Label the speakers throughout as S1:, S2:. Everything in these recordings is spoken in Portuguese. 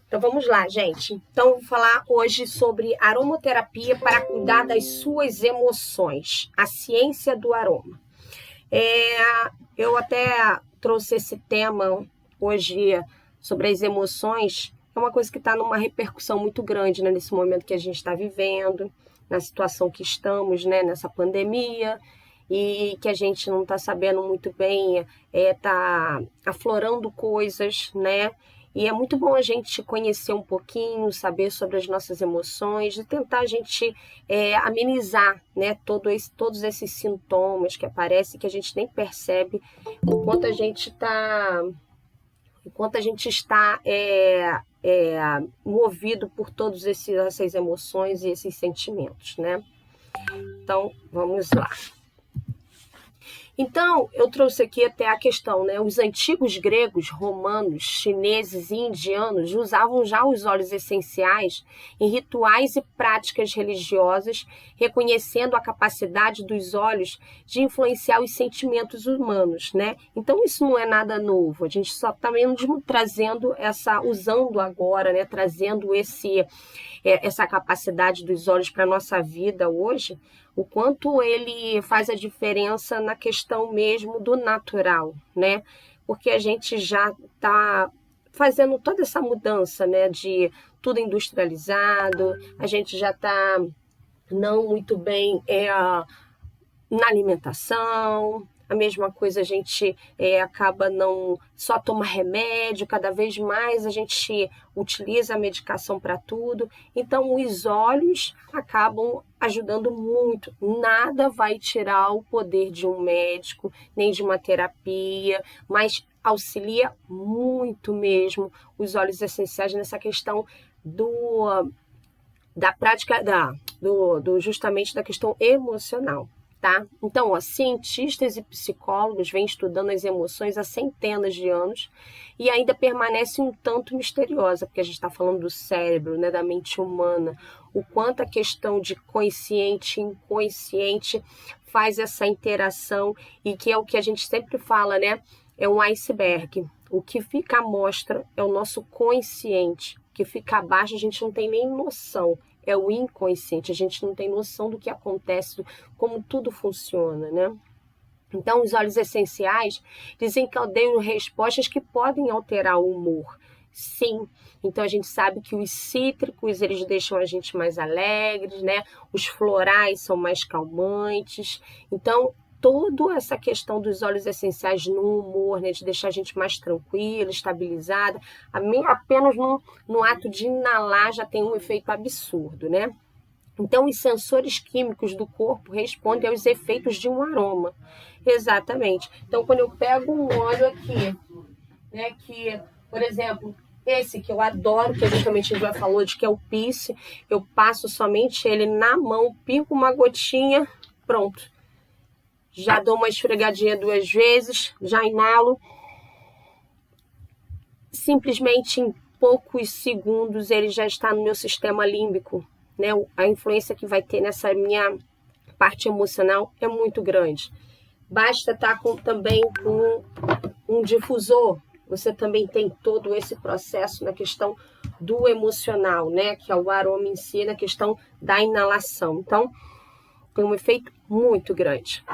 S1: Então vamos lá, gente. Então vou falar hoje sobre aromaterapia para cuidar das suas emoções, a ciência do aroma. Eu até trouxe esse tema hoje sobre as emoções. É uma coisa que está numa repercussão muito grande, né, nesse momento que a gente está vivendo, na situação que estamos, né, nessa pandemia, e que a gente não está sabendo muito bem, tá aflorando coisas, né? E é muito bom a gente conhecer um pouquinho, saber sobre as nossas emoções e tentar a gente amenizar, né, todos esses sintomas que aparecem que a gente nem percebe enquanto a gente está movido por todas essas emoções e esses sentimentos, né? Então, vamos lá. Então, eu trouxe aqui até a questão, né? Os antigos gregos, romanos, chineses e indianos usavam já os óleos essenciais em rituais e práticas religiosas, reconhecendo a capacidade dos óleos de influenciar os sentimentos humanos, né? Então, isso não é nada novo. A gente só está mesmo trazendo usando agora, né? Trazendo essa capacidade dos óleos para a nossa vida hoje, o quanto ele faz a diferença na questão mesmo do natural, né? Porque a gente já está fazendo toda essa mudança, né? De tudo industrializado, a gente já está não muito bem na alimentação. A mesma coisa, a gente acaba não só toma remédio, cada vez mais a gente utiliza a medicação para tudo. Então, os óleos acabam ajudando muito. Nada vai tirar o poder de um médico, nem de uma terapia, mas auxilia muito mesmo os óleos essenciais nessa questão da prática, justamente da questão emocional. Tá? Então, cientistas e psicólogos vêm estudando as emoções há centenas de anos e ainda permanece um tanto misteriosa, porque a gente está falando do cérebro, né, da mente humana, o quanto a questão de consciente e inconsciente faz essa interação e que é o que a gente sempre fala, né? É um iceberg. O que fica à mostra é o nosso consciente, o que fica abaixo a gente não tem nem noção. É o inconsciente, a gente não tem noção do que acontece, como tudo funciona, né? Então, os óleos essenciais desencadeiam respostas que podem alterar o humor. Sim, então a gente sabe que os cítricos, eles deixam a gente mais alegres, né? Os florais são mais calmantes. Então, toda essa questão dos óleos essenciais no humor, né, de deixar a gente mais tranquila, estabilizada, apenas no ato de inalar já tem um efeito absurdo, né? Então, os sensores químicos do corpo respondem aos efeitos de um aroma. Exatamente. Então, quando eu pego um óleo aqui, né, que, por exemplo, esse que eu adoro, que justamente a gente já falou de que é o Peace, eu passo somente ele na mão, pico uma gotinha, pronto. Já dou uma esfregadinha 2 vezes, já inalo. Simplesmente em poucos segundos ele já está no meu sistema límbico, né? A influência que vai ter nessa minha parte emocional é muito grande. Basta estar também com um difusor. Você também tem todo esse processo na questão do emocional, né? Que é o aroma em si, na questão da inalação. Então, tem um efeito muito grande.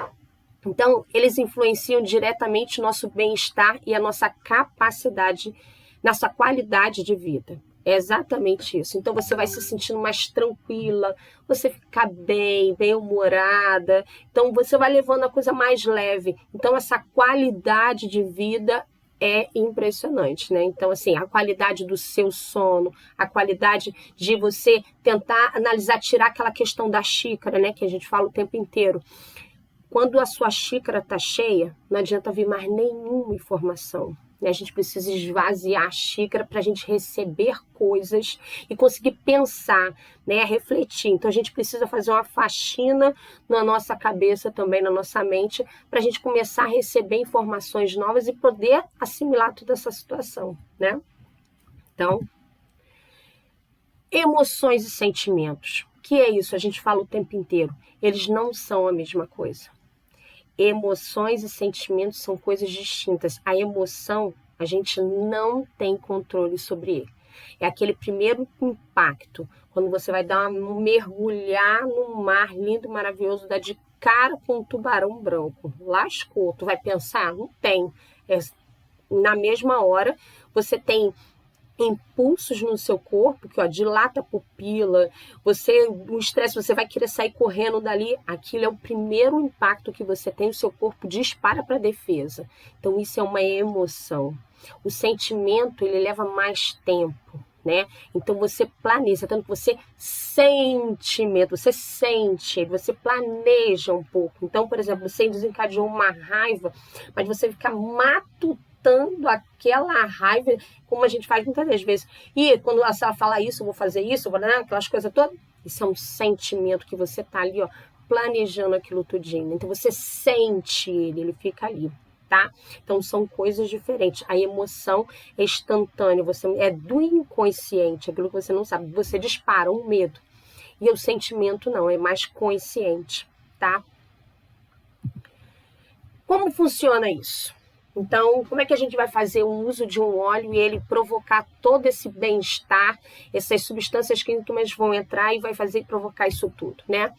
S1: Então, eles influenciam diretamente o nosso bem-estar e a nossa capacidade, nossa qualidade de vida. É exatamente isso. Então, você vai se sentindo mais tranquila, você fica bem-humorada. Então, você vai levando a coisa mais leve. Então, essa qualidade de vida é impressionante, né? Então, assim, a qualidade do seu sono, a qualidade de você tentar analisar, tirar aquela questão da xícara, né? Que a gente fala o tempo inteiro. Quando a sua xícara está cheia, não adianta vir mais nenhuma informação. A gente precisa esvaziar a xícara para a gente receber coisas e conseguir pensar, né, refletir. Então, a gente precisa fazer uma faxina na nossa cabeça também, na nossa mente, para a gente começar a receber informações novas e poder assimilar toda essa situação, né? Então, emoções e sentimentos. O que é isso? A gente fala o tempo inteiro. Eles não são a mesma coisa. Emoções e sentimentos são coisas distintas. A emoção, a gente não tem controle sobre ele. É aquele primeiro impacto, quando você vai mergulhar no mar lindo, maravilhoso, dar de cara com um tubarão branco. Lascou, tu vai pensar? Não tem. Na mesma hora, você tem impulsos no seu corpo, que dilata a pupila, o estresse, você vai querer sair correndo dali, aquilo é o primeiro impacto que você tem, o seu corpo dispara para a defesa. Então isso é uma emoção. O sentimento, ele leva mais tempo, né? Então você planeja, tanto que você sente medo, você sente, você planeja um pouco. Então, por exemplo, você desencadeou uma raiva, mas você fica matutando aquela raiva, como a gente faz muitas das vezes. E quando a Sara fala isso, eu vou fazer isso, aquelas coisas todas, isso é um sentimento que você tá ali, planejando aquilo tudinho. Então você sente ele fica ali. Tá? Então são coisas diferentes. A emoção é instantânea, é do inconsciente, aquilo que você não sabe. Você dispara um medo. E o sentimento não, é mais consciente, tá? Como funciona isso? Então, como é que a gente vai fazer o uso de um óleo e ele provocar todo esse bem-estar, essas substâncias químicas vão entrar e vai provocar isso tudo, né?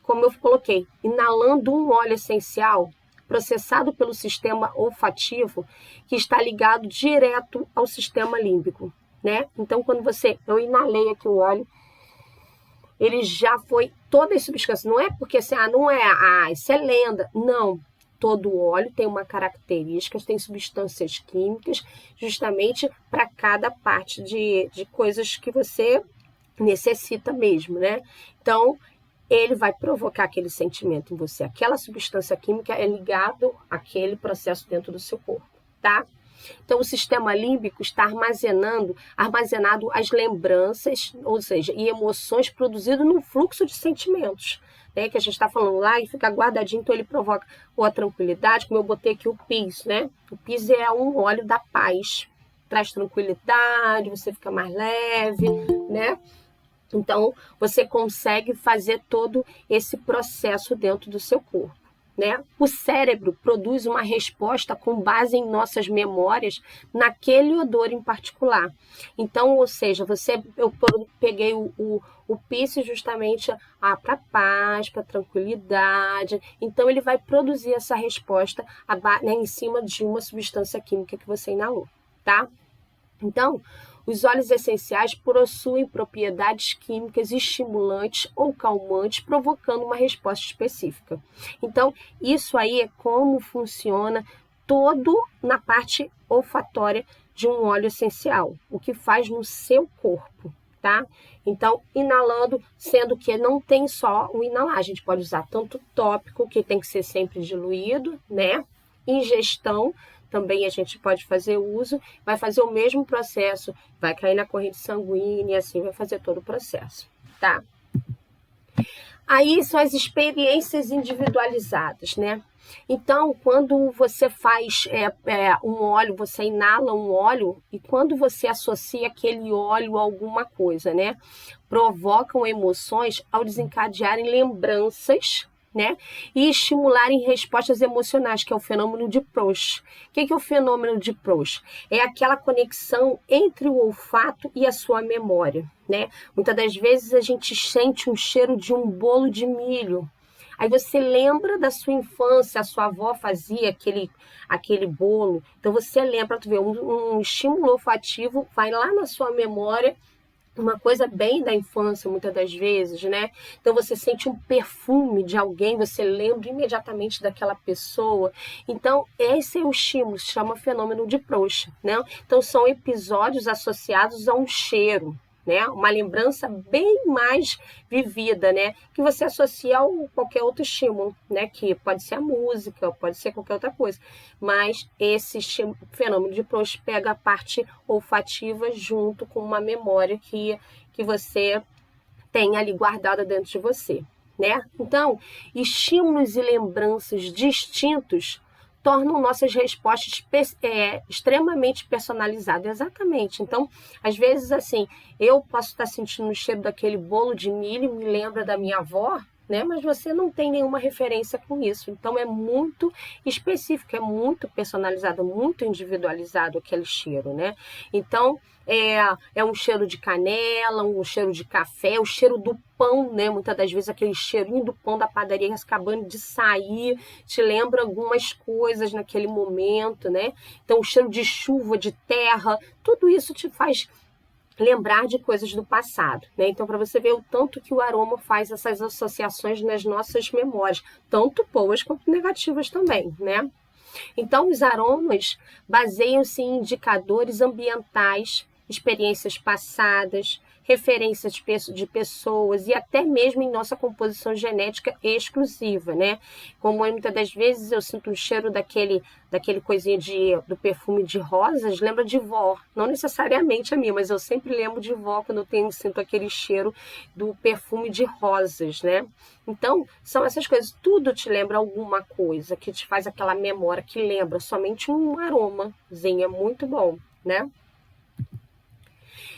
S1: Como eu coloquei, inalando um óleo essencial processado pelo sistema olfativo, que está ligado direto ao sistema límbico, né? Então, quando eu inalei aqui o óleo, ele já foi toda essa substância. Não é porque assim, isso é lenda. Não. Todo óleo tem uma característica, tem substâncias químicas, justamente para cada parte de coisas que você necessita mesmo, né? Então, ele vai provocar aquele sentimento em você. Aquela substância química é ligado àquele processo dentro do seu corpo, tá? Então, o sistema límbico está armazenado as lembranças, ou seja, e emoções produzidas num fluxo de sentimentos, né? Que a gente está falando lá e fica guardadinho, então ele provoca a tranquilidade, como eu botei aqui o PIS, né? O PIS é um óleo da paz, traz tranquilidade, você fica mais leve, né? Então, você consegue fazer todo esse processo dentro do seu corpo, né? O cérebro produz uma resposta com base em nossas memórias naquele odor em particular. Então, ou seja, eu peguei o PIS justamente para paz, para tranquilidade. Então, ele vai produzir essa resposta né, em cima de uma substância química que você inalou, tá? Então, os óleos essenciais possuem propriedades químicas estimulantes ou calmantes, provocando uma resposta específica. Então, isso aí é como funciona todo na parte olfatória de um óleo essencial, o que faz no seu corpo, tá? Então, inalando, sendo que não tem só o inalar, a gente pode usar tanto tópico, que tem que ser sempre diluído, né? Ingestão, também a gente pode fazer uso, vai fazer o mesmo processo, vai cair na corrente sanguínea e assim vai fazer todo o processo, tá? Aí são as experiências individualizadas, né? Então, quando você faz um óleo, você inala um óleo e quando você associa aquele óleo a alguma coisa, né? Provocam emoções ao desencadearem lembranças, né? E estimularem respostas emocionais, que é o fenômeno de Proust. O que é o fenômeno de Proust? É aquela conexão entre o olfato e a sua memória, né? Muitas das vezes a gente sente um cheiro de um bolo de milho. Aí você lembra da sua infância, a sua avó fazia aquele bolo. Então você lembra, tu vê, um estímulo olfativo vai lá na sua memória, uma coisa bem da infância, muitas das vezes, né? Então você sente um perfume de alguém, você lembra imediatamente daquela pessoa. Então, esse é o estímulo, se chama fenômeno de Proust, né? Então, são episódios associados a um cheiro, né? Uma lembrança bem mais vivida, né? Que você associa a qualquer outro estímulo, né? Que pode ser a música, pode ser qualquer outra coisa. Mas esse fenômeno de Proust pega a parte olfativa junto com uma memória que você tem ali guardada dentro de você, né? Então, estímulos e lembranças distintos tornam nossas respostas extremamente personalizadas. Exatamente. Então, às vezes, assim, eu posso estar sentindo o cheiro daquele bolo de milho, me lembra da minha avó, né? Mas você não tem nenhuma referência com isso. Então é muito específico, é muito personalizado, muito individualizado aquele cheiro, né? Então é um cheiro de canela, um cheiro de café, o cheiro do pão, né? Muitas das vezes aquele cheirinho do pão da padaria acabando de sair, te lembra algumas coisas naquele momento, né? Então o cheiro de chuva, de terra, tudo isso te faz lembrar de coisas do passado, né? Então, para você ver o tanto que o aroma faz essas associações nas nossas memórias, tanto boas quanto negativas também, né? Então, os aromas baseiam-se em indicadores ambientais, experiências passadas, referências de pessoas e até mesmo em nossa composição genética exclusiva, né? Como muitas das vezes eu sinto o cheiro daquele coisinho do perfume de rosas, lembra de vó. Não necessariamente a minha, mas eu sempre lembro de vó quando eu sinto aquele cheiro do perfume de rosas, né? Então, são essas coisas, tudo te lembra alguma coisa, que te faz aquela memória, que lembra somente um aromazinho, é muito bom, né?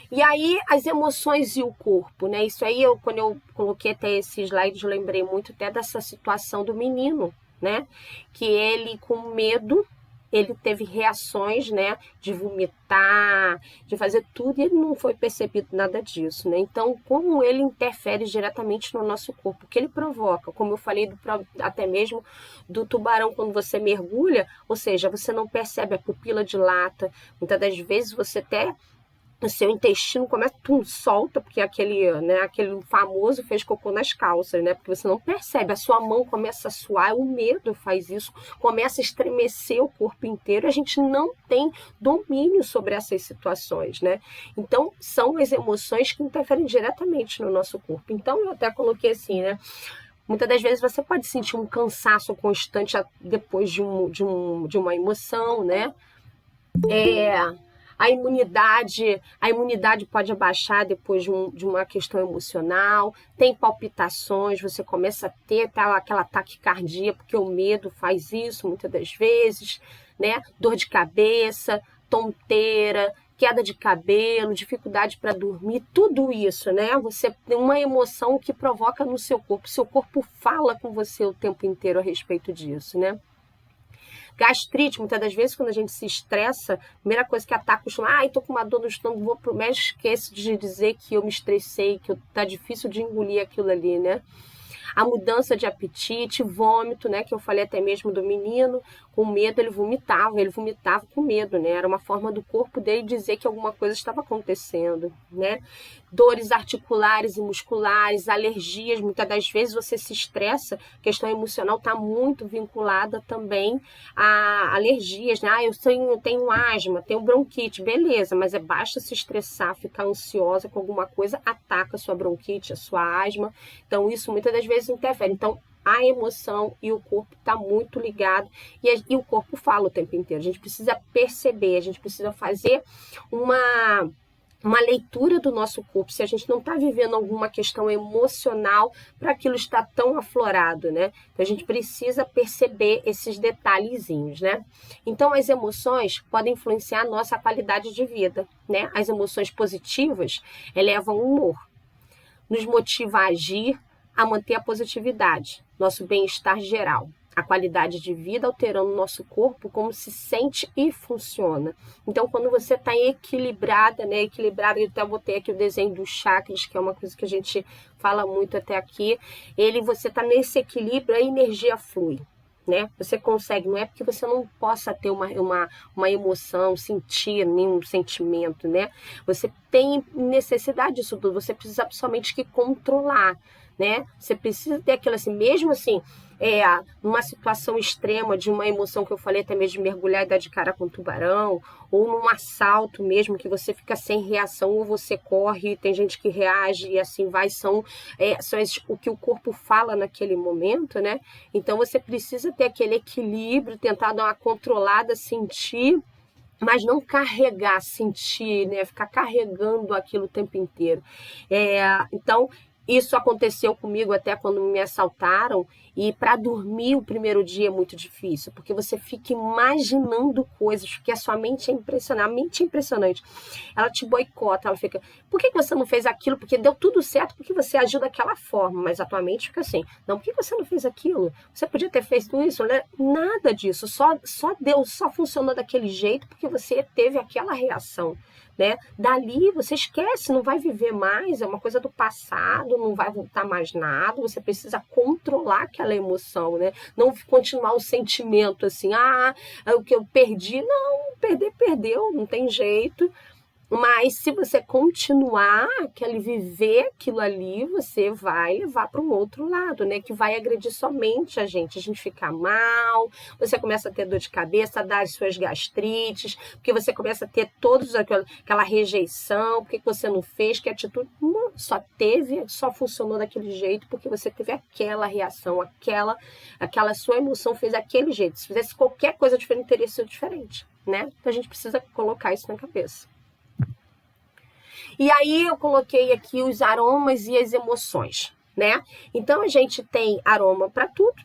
S1: E aí, as emoções e o corpo, né? Isso aí, quando eu coloquei até esse slide, eu lembrei muito até dessa situação do menino, né? Que ele, com medo, ele teve reações, né? De vomitar, de fazer tudo, e ele não foi percebido nada disso, né? Então, como ele interfere diretamente no nosso corpo, o que ele provoca, como eu falei, até mesmo do tubarão, quando você mergulha, ou seja, você não percebe, a pupila dilata, muitas das vezes você até o seu intestino começa, solta, porque aquele famoso fez cocô nas calças, né? Porque você não percebe, a sua mão começa a suar, o medo faz isso, começa a estremecer o corpo inteiro, a gente não tem domínio sobre essas situações, né? Então, são as emoções que interferem diretamente no nosso corpo. Então, eu até coloquei assim, né? Muitas das vezes você pode sentir um cansaço constante depois de uma emoção, né? A imunidade pode abaixar depois de uma questão emocional, tem palpitações, você começa a ter aquela taquicardia, porque o medo faz isso muitas das vezes, né? Dor de cabeça, tonteira, queda de cabelo, dificuldade para dormir, tudo isso, né? Você tem uma emoção que provoca no seu corpo fala com você o tempo inteiro a respeito disso, né? Gastrite, muitas das vezes, quando a gente se estressa, a primeira coisa que ataca o estômago, tô com uma dor no estômago, vou pro médico, esqueço de dizer que eu me estressei, que tá difícil de engolir aquilo ali, né? A mudança de apetite, vômito, né? Que eu falei até mesmo do menino, com medo ele vomitava com medo, né? Era uma forma do corpo dele dizer que alguma coisa estava acontecendo, né? Dores articulares e musculares, alergias, muitas das vezes você se estressa, a questão emocional está muito vinculada também a alergias, né? Eu tenho asma, tenho bronquite, beleza, mas basta se estressar, ficar ansiosa com alguma coisa, ataca a sua bronquite, a sua asma, então isso muitas das vezes interfere. Então, a emoção e o corpo está muito ligado e o corpo fala o tempo inteiro. A gente precisa perceber, a gente precisa fazer uma leitura do nosso corpo, se a gente não está vivendo alguma questão emocional para aquilo estar tão aflorado, né? Então, a gente precisa perceber esses detalhezinhos, né? Então, as emoções podem influenciar a nossa qualidade de vida, né? As emoções positivas elevam o humor, nos motiva a agir, a manter a positividade, nosso bem-estar geral, a qualidade de vida alterando o nosso corpo, como se sente e funciona. Então, quando você está equilibrada, né? Equilibrada, eu até botei aqui o desenho dos chakras, que é uma coisa que a gente fala muito até aqui. Você está nesse equilíbrio, a energia flui. Né? Você consegue, não é porque você não possa ter uma emoção, sentir nenhum sentimento, né? Você tem necessidade disso tudo, você precisa somente que controlar, né? Você precisa ter aquilo assim, mesmo assim, numa situação extrema de uma emoção que eu falei até mesmo de mergulhar e dar de cara com um tubarão, ou num assalto mesmo que você fica sem reação, ou você corre, tem gente que reage e assim vai, são o que o corpo fala naquele momento, né? Então você precisa ter aquele equilíbrio, tentar dar uma controlada, sentir, mas não carregar, sentir, né? Ficar carregando aquilo o tempo inteiro. Então, Isso aconteceu comigo até quando me assaltaram, e para dormir o primeiro dia é muito difícil, porque você fica imaginando coisas, porque a sua mente é impressionante, a mente é impressionante. Ela te boicota, ela fica, por que você não fez aquilo? Porque deu tudo certo, porque você agiu daquela forma, mas a tua mente fica assim, não, por que você não fez aquilo? Você podia ter feito isso, né? Nada disso, só funcionou daquele jeito porque você teve aquela reação. Né? Dali você esquece, não vai viver mais, é uma coisa do passado, não vai voltar mais nada, você precisa controlar aquela emoção, né? Não continuar o sentimento assim, o que eu perdi, não, perder, perdeu, não tem jeito. Mas se você continuar viver aquilo ali, você vai levar para um outro lado, né? Que vai agredir somente a gente fica mal, você começa a ter dor de cabeça, dar as suas gastrites, porque você começa a ter aquela rejeição, porque você não fez, que atitude só funcionou daquele jeito, porque você teve aquela reação, aquela sua emoção fez aquele jeito. Se fizesse qualquer coisa diferente, teria sido diferente, né? Então a gente precisa colocar isso na cabeça. E aí eu coloquei aqui os aromas e as emoções, né? Então a gente tem aroma para tudo,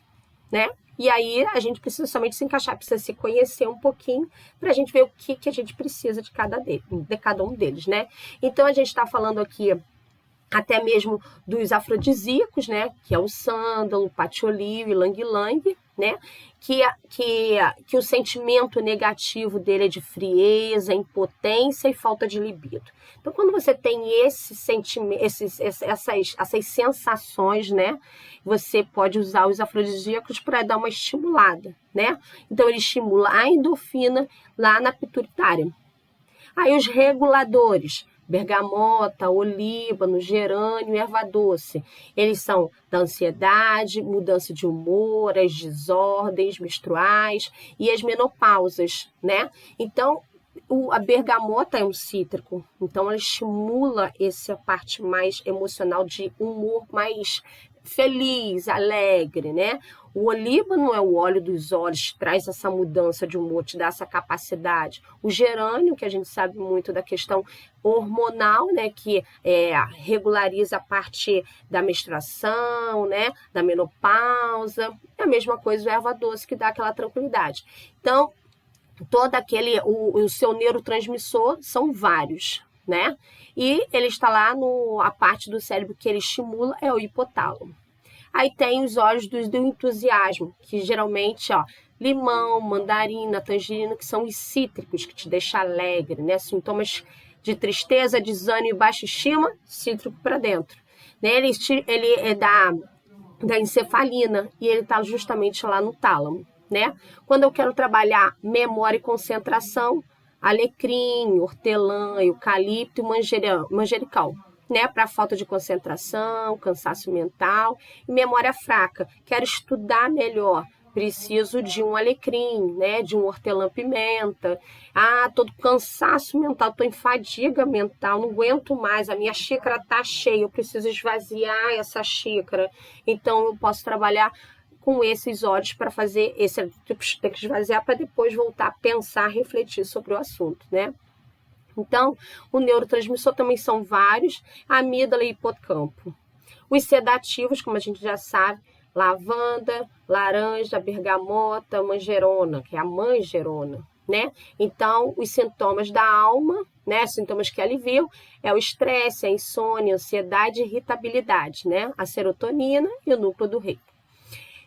S1: né? E aí a gente precisa somente se encaixar, precisa se conhecer um pouquinho para a gente ver o que a gente precisa de cada um deles, né? Então a gente está falando aqui até mesmo dos afrodisíacos, né? Que é o sândalo, o patchouli, o ylang-ylang, né? Que o sentimento negativo dele é de frieza, impotência e falta de libido. Então, quando você tem esse sentimento, essas sensações, né? Você pode usar os afrodisíacos para dar uma estimulada, né? Então, ele estimula a endorfina lá na pituitária. Aí, os reguladores, bergamota, olíbano, gerânio e erva doce. Eles são da ansiedade, mudança de humor, as desordens menstruais e as menopausas, né? Então, a bergamota é um cítrico, então ela estimula essa parte mais emocional de humor mais feliz, alegre, né? O olíbano é o óleo dos olhos, traz essa mudança de humor, te dá essa capacidade. O gerânio, que a gente sabe muito da questão hormonal, né? Que regulariza a parte da menstruação, né? Da menopausa. É a mesma coisa do erva doce, que dá aquela tranquilidade. Então, todo o seu neurotransmissor são vários, né? E ele está lá a parte do cérebro que ele estimula é o hipotálamo. Aí tem os óleos do entusiasmo, que geralmente, limão, mandarina, tangerina, que são os cítricos, que te deixam alegre, né? Sintomas de tristeza, desânimo e baixa estima, cítrico para dentro. Né? Ele é da encefalina e ele está justamente lá no tálamo, né? Quando eu quero trabalhar memória e concentração, alecrim, hortelã, eucalipto e manjericão, né? Para falta de concentração, cansaço mental e memória fraca. Quero estudar melhor, preciso de um alecrim, né? De um hortelã-pimenta. Tô com cansaço mental, estou em fadiga mental, não aguento mais, a minha xícara está cheia, eu preciso esvaziar essa xícara. Então, eu posso trabalhar com esses óleos para fazer esse tem que esvaziar para depois voltar a pensar, refletir sobre o assunto, né? Então, o neurotransmissor também são vários, amígdala e hipocampo. Os sedativos, como a gente já sabe, lavanda, laranja, bergamota, manjerona, que é a manjerona, né? Então, os sintomas da alma, né? Sintomas que aliviam é o estresse, a insônia, a ansiedade e irritabilidade, né? A serotonina e o núcleo do rei.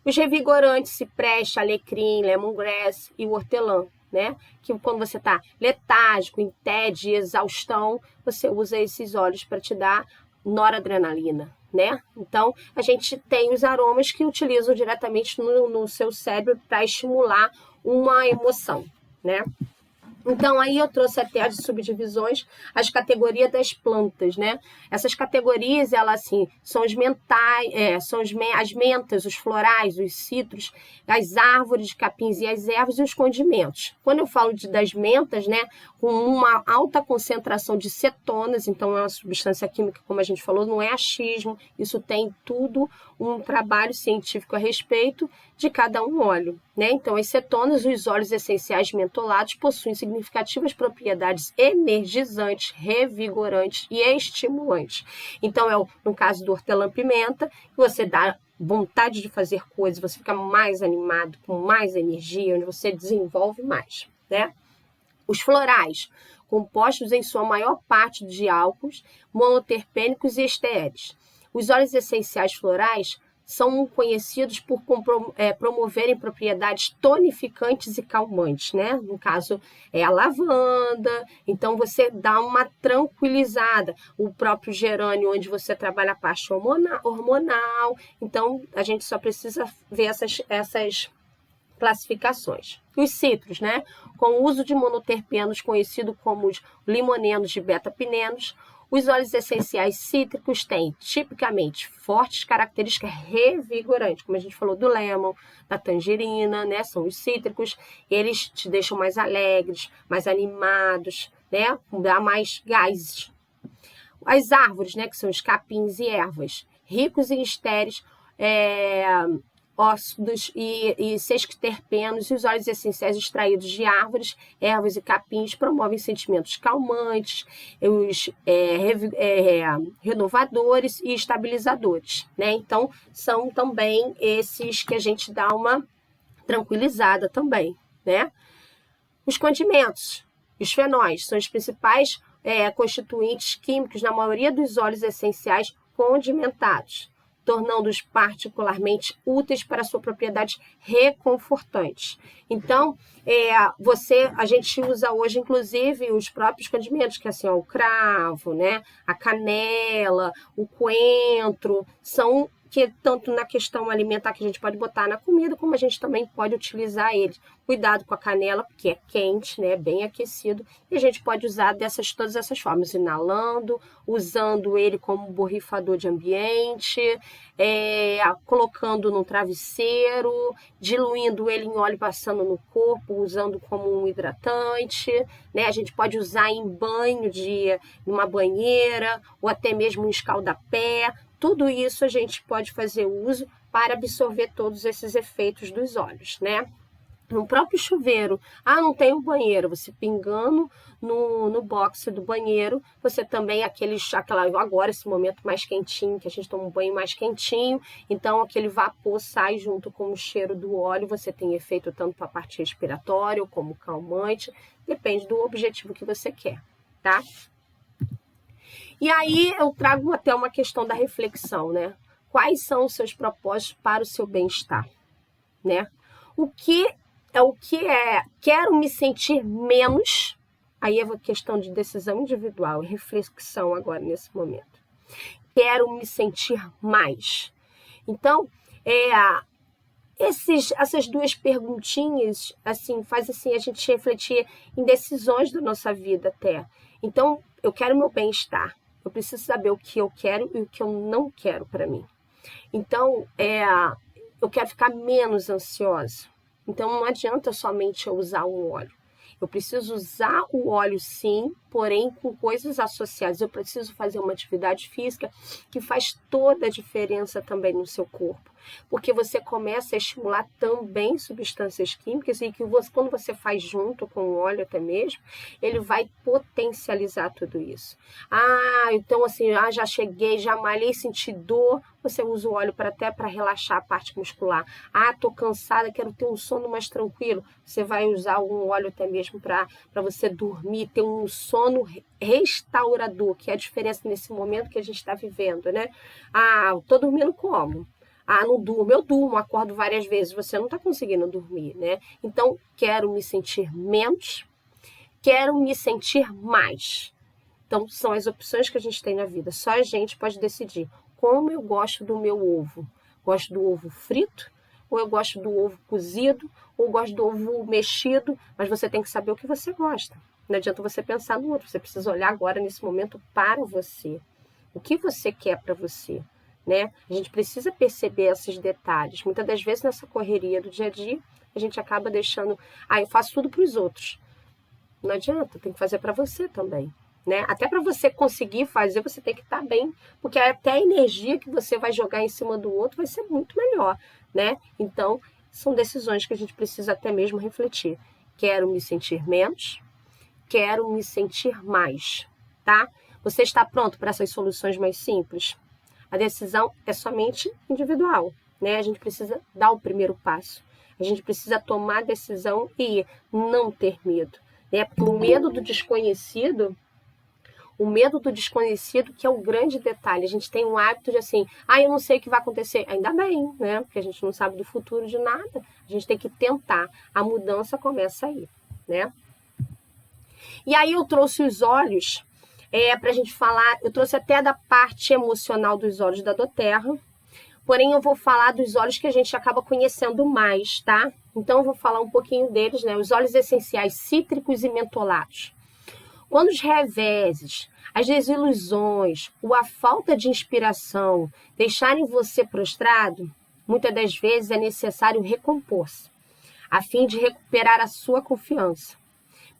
S1: Os revigorantes, cipreste, alecrim, lemongrass e o hortelã, né? Que quando você está letárgico, em tédio, exaustão, você usa esses óleos para te dar noradrenalina, né? Então, a gente tem os aromas que utilizam diretamente no seu cérebro para estimular uma emoção, né? Então, aí eu trouxe até as subdivisões, as categorias das plantas, né? Essas categorias, elas, assim, são os mentais, as mentas, os florais, os citros, as árvores, capins e as ervas e os condimentos. Quando eu falo das mentas, né, com uma alta concentração de cetonas, então é uma substância química, como a gente falou, não é achismo, isso tem tudo um trabalho científico a respeito de cada um óleo, né? Então, as cetonas, os óleos essenciais mentolados, possuem significado significativas propriedades energizantes, revigorantes e estimulantes. Então, no caso do hortelã-pimenta, você dá vontade de fazer coisas, você fica mais animado, com mais energia, onde você desenvolve mais, né? Os florais, compostos em sua maior parte de álcools, monoterpênicos e estéreis. Os óleos essenciais florais são conhecidos por promoverem propriedades tonificantes e calmantes, né? No caso, é a lavanda, então você dá uma tranquilizada. O próprio gerânio, onde você trabalha a parte hormonal, então a gente só precisa ver essas classificações. Os citros, né? Com o uso de monoterpenos conhecido como os limonenos de beta-pinenos, os óleos essenciais cítricos têm, tipicamente, fortes características revigorantes, como a gente falou do lemon, da tangerina, né? São os cítricos, eles te deixam mais alegres, mais animados, né? Dá mais gases. As árvores, né? Que são os capins e ervas, ricos em estéreis, óxidos e sesquiterpenos, e os óleos essenciais extraídos de árvores, ervas e capins promovem sentimentos calmantes, renovadores e estabilizadores, né? Então, são também esses que a gente dá uma tranquilizada também, né? Os condimentos, os fenóis, são os principais constituintes químicos na maioria dos óleos essenciais condimentados, tornando-os particularmente úteis para sua propriedade reconfortante. Então, a gente usa hoje, inclusive, os próprios condimentos, que é assim, o cravo, né, a canela, o coentro, são que tanto na questão alimentar que a gente pode botar na comida, como a gente também pode utilizar eles. Cuidado com a canela, porque é quente, né, bem aquecido, e a gente pode usar todas essas formas, inalando, usando ele como borrifador de ambiente, colocando no travesseiro, diluindo ele em óleo, passando no corpo, usando como um hidratante, né? A gente pode usar em banho, numa banheira, ou até mesmo um escaldapé. Tudo isso a gente pode fazer uso para absorver todos esses efeitos dos óleos, né? No próprio chuveiro, não tem um banheiro, você pingando no boxe do banheiro, você também, agora esse momento mais quentinho, que a gente toma um banho mais quentinho, então aquele vapor sai junto com o cheiro do óleo, você tem efeito tanto para a parte respiratória como calmante, depende do objetivo que você quer, tá? E aí eu trago até uma questão da reflexão, né? Quais são os seus propósitos para o seu bem-estar, né? O que é quero me sentir menos, aí é uma questão de decisão individual e reflexão agora nesse momento. Quero me sentir mais. Então, essas duas perguntinhas, assim, faz assim a gente refletir em decisões da nossa vida até. Então, eu quero meu bem-estar. Eu preciso saber o que eu quero e o que eu não quero para mim. Então, eu quero ficar menos ansiosa. Então, não adianta somente eu usar um óleo. Eu preciso usar o óleo sim, porém com coisas associadas. Eu preciso fazer uma atividade física que faz toda a diferença também no seu corpo. Porque você começa a estimular também substâncias químicas e que quando você faz junto com o óleo até mesmo, ele vai potencializar tudo isso. Então assim, já cheguei, já malhei, senti dor, você usa o óleo até para relaxar a parte muscular. Tô cansada, quero ter um sono mais tranquilo. Você vai usar um óleo até mesmo para você dormir, ter um sono restaurador, que é a diferença nesse momento que a gente está vivendo, né? Tô dormindo como? Não durmo, eu durmo, acordo várias vezes, você não está conseguindo dormir, né? Então, quero me sentir menos, quero me sentir mais. Então, são as opções que a gente tem na vida, só a gente pode decidir como eu gosto do meu ovo. Gosto do ovo frito, ou eu gosto do ovo cozido, ou eu gosto do ovo mexido, mas você tem que saber o que você gosta. Não adianta você pensar no outro, você precisa olhar agora, nesse momento, para você. O que você quer para você? Né? A gente precisa perceber esses detalhes. Muitas das vezes, nessa correria do dia a dia, a gente acaba deixando... eu faço tudo para os outros. Não adianta, tem que fazer para você também. Né? Até para você conseguir fazer, você tem que estar bem, porque até a energia que você vai jogar em cima do outro vai ser muito melhor. Né? Então, são decisões que a gente precisa até mesmo refletir. Quero me sentir menos, quero me sentir mais, tá? Você está pronto para essas soluções mais simples? A decisão é somente individual, né? A gente precisa dar o primeiro passo. A gente precisa tomar a decisão e não ter medo, né? Porque o medo do desconhecido que é o grande detalhe. A gente tem um hábito de assim, eu não sei o que vai acontecer. Ainda bem, né? Porque a gente não sabe do futuro de nada. A gente tem que tentar. A mudança começa aí, né? E aí eu trouxe os olhos para a gente falar, eu trouxe até da parte emocional dos olhos da doTERRA, porém eu vou falar dos olhos que a gente acaba conhecendo mais, tá? Então eu vou falar um pouquinho deles, né? Os óleos essenciais cítricos e mentolados. Quando os reveses, as desilusões ou a falta de inspiração deixarem você prostrado, muitas das vezes é necessário recompor-se, a fim de recuperar a sua confiança,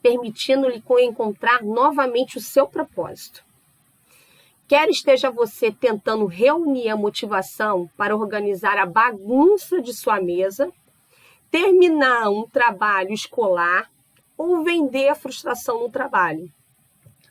S1: permitindo-lhe encontrar novamente o seu propósito. Quer esteja você tentando reunir a motivação para organizar a bagunça de sua mesa, terminar um trabalho escolar ou vender a frustração no trabalho.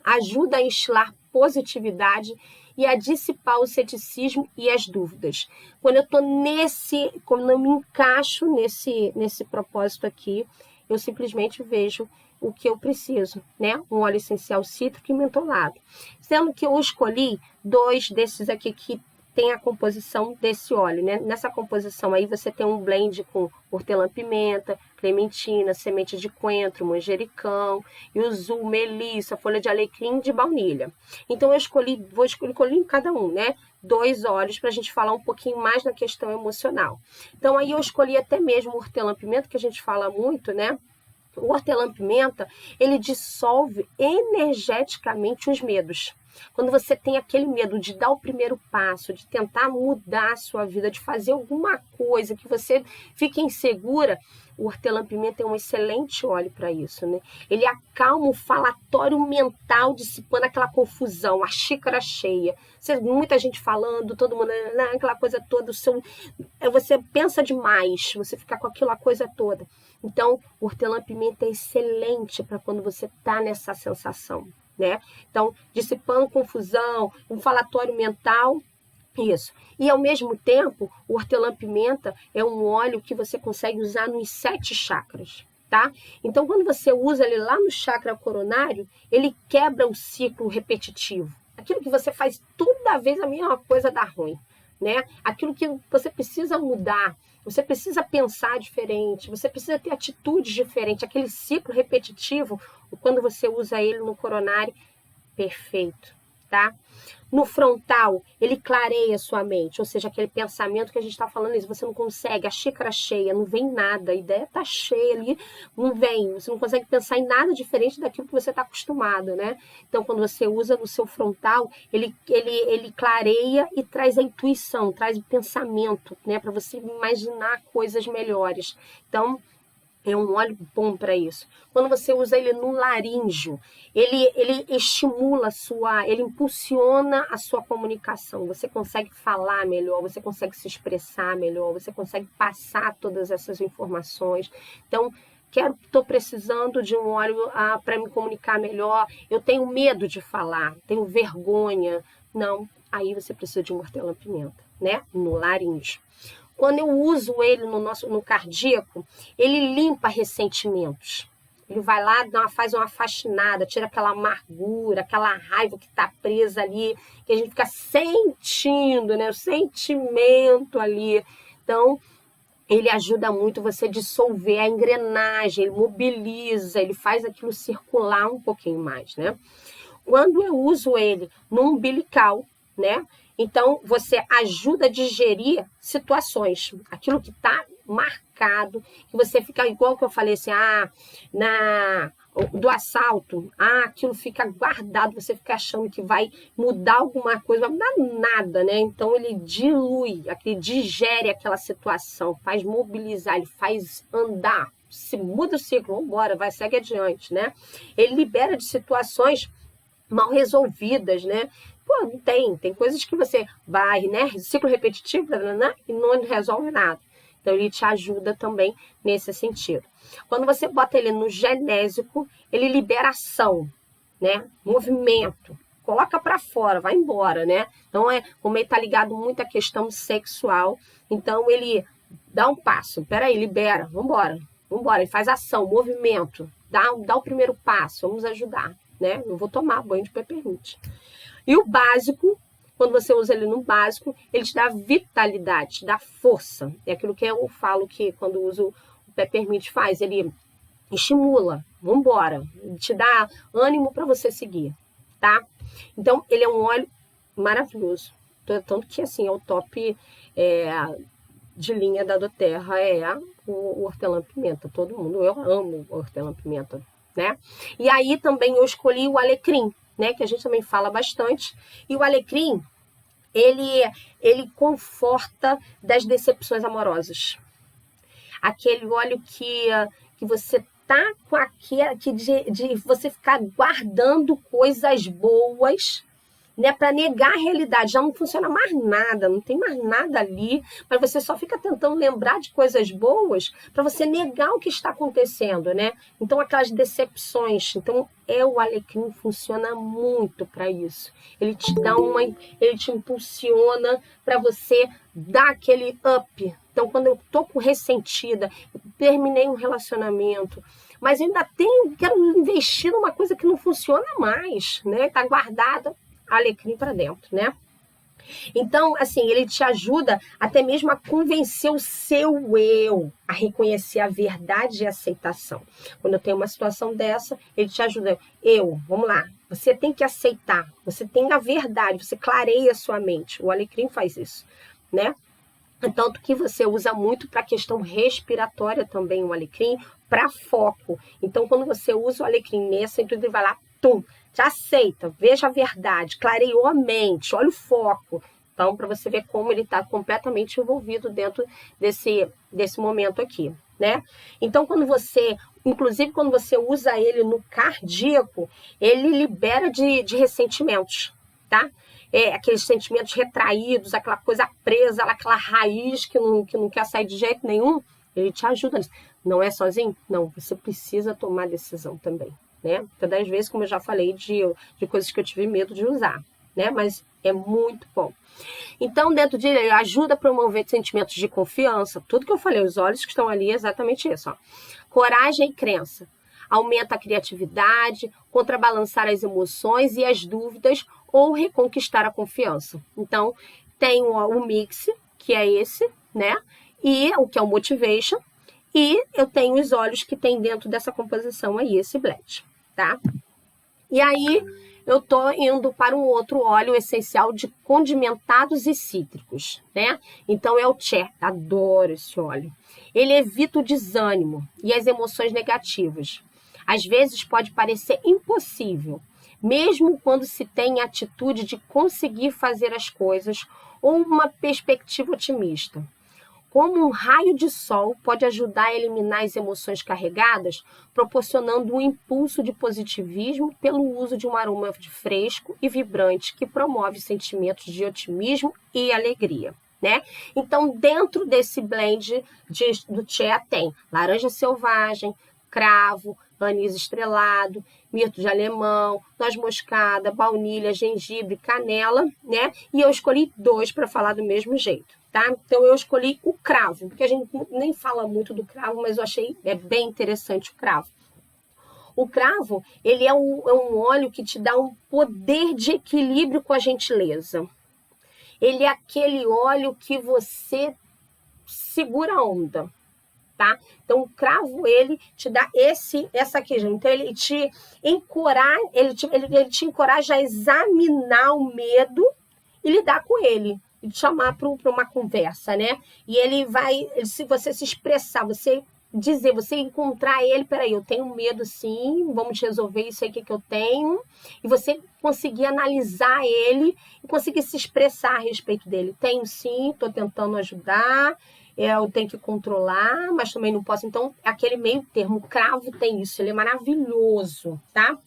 S1: Ajuda a instilar positividade e a dissipar o ceticismo e as dúvidas. Quando eu me encaixo nesse propósito aqui, eu simplesmente vejo o que eu preciso, né? Um óleo essencial cítrico e mentolado. Sendo que eu escolhi 2 desses aqui que tem a composição desse óleo, né? Nessa composição aí você tem um blend com hortelã-pimenta, clementina, semente de coentro, manjericão, yuzu, melissa, folha de alecrim e de baunilha. Então eu vou escolher em cada um, né? 2 óleos para a gente falar um pouquinho mais na questão emocional. Então aí eu escolhi até mesmo o hortelã-pimenta, que a gente fala muito, né? O hortelã-pimenta, ele dissolve energeticamente os medos. Quando você tem aquele medo de dar o primeiro passo, de tentar mudar a sua vida, de fazer alguma coisa que você fique insegura, o hortelã-pimenta é um excelente óleo para isso, né? Ele acalma o falatório mental, dissipando aquela confusão, a xícara cheia. Muita gente falando, todo mundo, aquela coisa toda, você pensa demais, você fica com aquela coisa toda. Então, o hortelã-pimenta é excelente para quando você está nessa sensação, né? Então, dissipando confusão, um falatório mental, isso. E, ao mesmo tempo, o hortelã-pimenta é um óleo que você consegue usar nos 7 chakras, tá? Então, quando você usa ele lá no chakra coronário, ele quebra o ciclo repetitivo. Aquilo que você faz toda vez a mesma coisa dá ruim, né? Aquilo que você precisa mudar, você precisa pensar diferente, você precisa ter atitudes diferentes. Aquele ciclo repetitivo, quando você usa ele no coronário, perfeito, tá? No frontal, ele clareia a sua mente, ou seja, aquele pensamento que a gente está falando, isso, você não consegue, a xícara cheia, não vem nada, a ideia está cheia ali, não vem, você não consegue pensar em nada diferente daquilo que você está acostumado, né? Então, quando você usa no seu frontal, ele clareia e traz a intuição, traz o pensamento, né, para você imaginar coisas melhores. Então, é um óleo bom para isso. Quando você usa ele no laríngeo, ele estimula ele impulsiona a sua comunicação. Você consegue falar melhor, você consegue se expressar melhor, você consegue passar todas essas informações. Então, estou precisando de um óleo para me comunicar melhor. Eu tenho medo de falar, tenho vergonha. Não, aí você precisa de um hortelã-pimenta, né? No laríngeo. Quando eu uso ele no cardíaco, ele limpa ressentimentos. Ele vai lá, faz uma faxinada, tira aquela amargura, aquela raiva que está presa ali, que a gente fica sentindo, né? O sentimento ali. Então, ele ajuda muito você a dissolver a engrenagem, ele mobiliza, ele faz aquilo circular um pouquinho mais, né? Quando eu uso ele no umbilical, né? Então, você ajuda a digerir situações, aquilo que está marcado, que você fica igual que eu falei assim, do assalto, aquilo fica guardado, você fica achando que vai mudar alguma coisa, não vai mudar nada, né? Então, ele dilui, ele digere aquela situação, faz mobilizar, ele faz andar, se muda o ciclo, vamos embora, vai, segue adiante, né? Ele libera de situações mal resolvidas, né? Pô, não tem coisas que você vai, né? Ciclo repetitivo, e não resolve nada. Então, ele te ajuda também nesse sentido. Quando você bota ele no genésico, ele libera ação, né? Movimento. Coloca para fora, vai embora, né? Então, como ele está ligado muito à questão sexual, então ele dá um passo. Peraí, libera, vambora. Ele faz ação, movimento. Dá o primeiro passo, vamos ajudar, né? Eu vou tomar banho de peppermint. E o básico, quando você usa ele no básico, ele te dá vitalidade, te dá força. É aquilo que eu falo que quando uso o peppermint faz, ele estimula, vambora, ele te dá ânimo para você seguir, tá? Então, ele é um óleo maravilhoso. Tanto que, assim, é o top de linha da doTERRA o hortelã-pimenta. Todo mundo, eu amo hortelã-pimenta, né? E aí também eu escolhi o alecrim, né? Que a gente também fala bastante. E o alecrim, ele conforta das decepções amorosas. Aquele óleo que você tá com aquele de você ficar guardando coisas boas, né, para negar a realidade. Já não funciona mais nada, não tem mais nada ali, mas você só fica tentando lembrar de coisas boas para você negar o que está acontecendo, né? Então, aquelas decepções. Então, o alecrim funciona muito para isso. Ele te dá ele te impulsiona para você dar aquele up. Então, quando eu tô ressentida, eu terminei um relacionamento, mas eu ainda quero investir numa coisa que não funciona mais, né? Tá guardada, alecrim para dentro, né? Então, assim, ele te ajuda até mesmo a convencer o seu eu a reconhecer a verdade e a aceitação. Quando eu tenho uma situação dessa, ele te ajuda. Vamos lá, você tem que aceitar, você tem a verdade, você clareia a sua mente. O alecrim faz isso, né? Tanto que você usa muito para a questão respiratória também o alecrim, para foco. Então, quando você usa o alecrim nessa, então ele vai lá, te aceita, veja a verdade, clareou a mente, olha o foco. Então, para você ver como ele está completamente envolvido dentro desse momento aqui, né? Então, inclusive quando você usa ele no cardíaco, ele libera de ressentimentos, tá? Aqueles sentimentos retraídos, aquela coisa presa, aquela raiz que não quer sair de jeito nenhum, ele te ajuda nisso. Não é sozinho? Não, você precisa tomar decisão também, né? Muitas das vezes, como eu já falei, de coisas que eu tive medo de usar, né? Mas é muito bom. Então, dentro dele, ele ajuda a promover sentimentos de confiança. Tudo que eu falei, os olhos que estão ali, é exatamente isso. Ó. Coragem e crença. Aumenta a criatividade, contrabalançar as emoções e as dúvidas ou reconquistar a confiança. Então, tem o mix, que é esse, né? E o que é o motivation. E eu tenho os óleos que tem dentro dessa composição aí, esse blend, tá? E aí, eu tô indo para um outro óleo essencial de condimentados e cítricos, né? Então, é o Chai. Adoro esse óleo. Ele evita o desânimo e as emoções negativas. Às vezes pode parecer impossível, mesmo quando se tem a atitude de conseguir fazer as coisas ou uma perspectiva otimista. Como um raio de sol pode ajudar a eliminar as emoções carregadas, proporcionando um impulso de positivismo pelo uso de um aroma fresco e vibrante que promove sentimentos de otimismo e alegria, né? Então, dentro desse blend do Chai tem laranja selvagem, cravo, anis estrelado, mirto de alemão, noz moscada, baunilha, gengibre, canela, né? E eu escolhi 2 para falar do mesmo jeito, tá? Então, eu escolhi o cravo, porque a gente nem fala muito do cravo, mas eu achei bem interessante o cravo. O cravo, ele é um óleo que te dá um poder de equilíbrio com a gentileza. Ele é aquele óleo que você segura a onda, tá? Então, o cravo, ele te dá essa aqui, gente. Então, ele te encoraja a examinar o medo e lidar com ele. E te chamar para uma conversa, né? E se você se expressar, você dizer, você encontrar ele, peraí, eu tenho medo sim, vamos resolver isso aqui que eu tenho, e você conseguir analisar ele e conseguir se expressar a respeito dele. Tenho sim, estou tentando ajudar, eu tenho que controlar, mas também não posso. Então, aquele meio termo, o cravo tem isso, ele é maravilhoso, tá?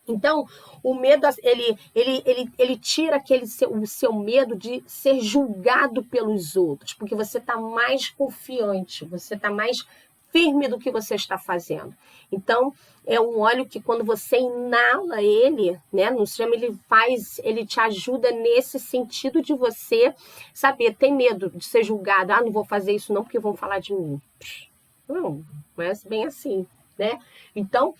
S1: Então, o medo, ele tira o seu medo de ser julgado pelos outros, porque você está mais confiante, você está mais firme do que você está fazendo. Então, é um óleo que quando você inala ele, né, no extremo, ele te ajuda nesse sentido de você saber, tem medo de ser julgado, não vou fazer isso não porque vão falar de mim. Não é bem assim, né? Então,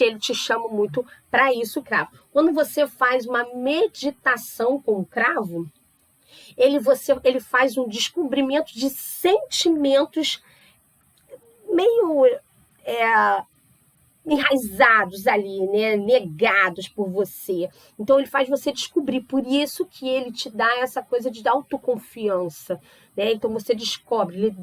S1: ele te chama muito para isso, o cravo. Quando você faz uma meditação com o cravo, ele faz um descobrimento de sentimentos meio enraizados ali, né? Negados por você. Então ele faz você descobrir, por isso que ele te dá essa coisa de autoconfiança, né? Então você descobre, ele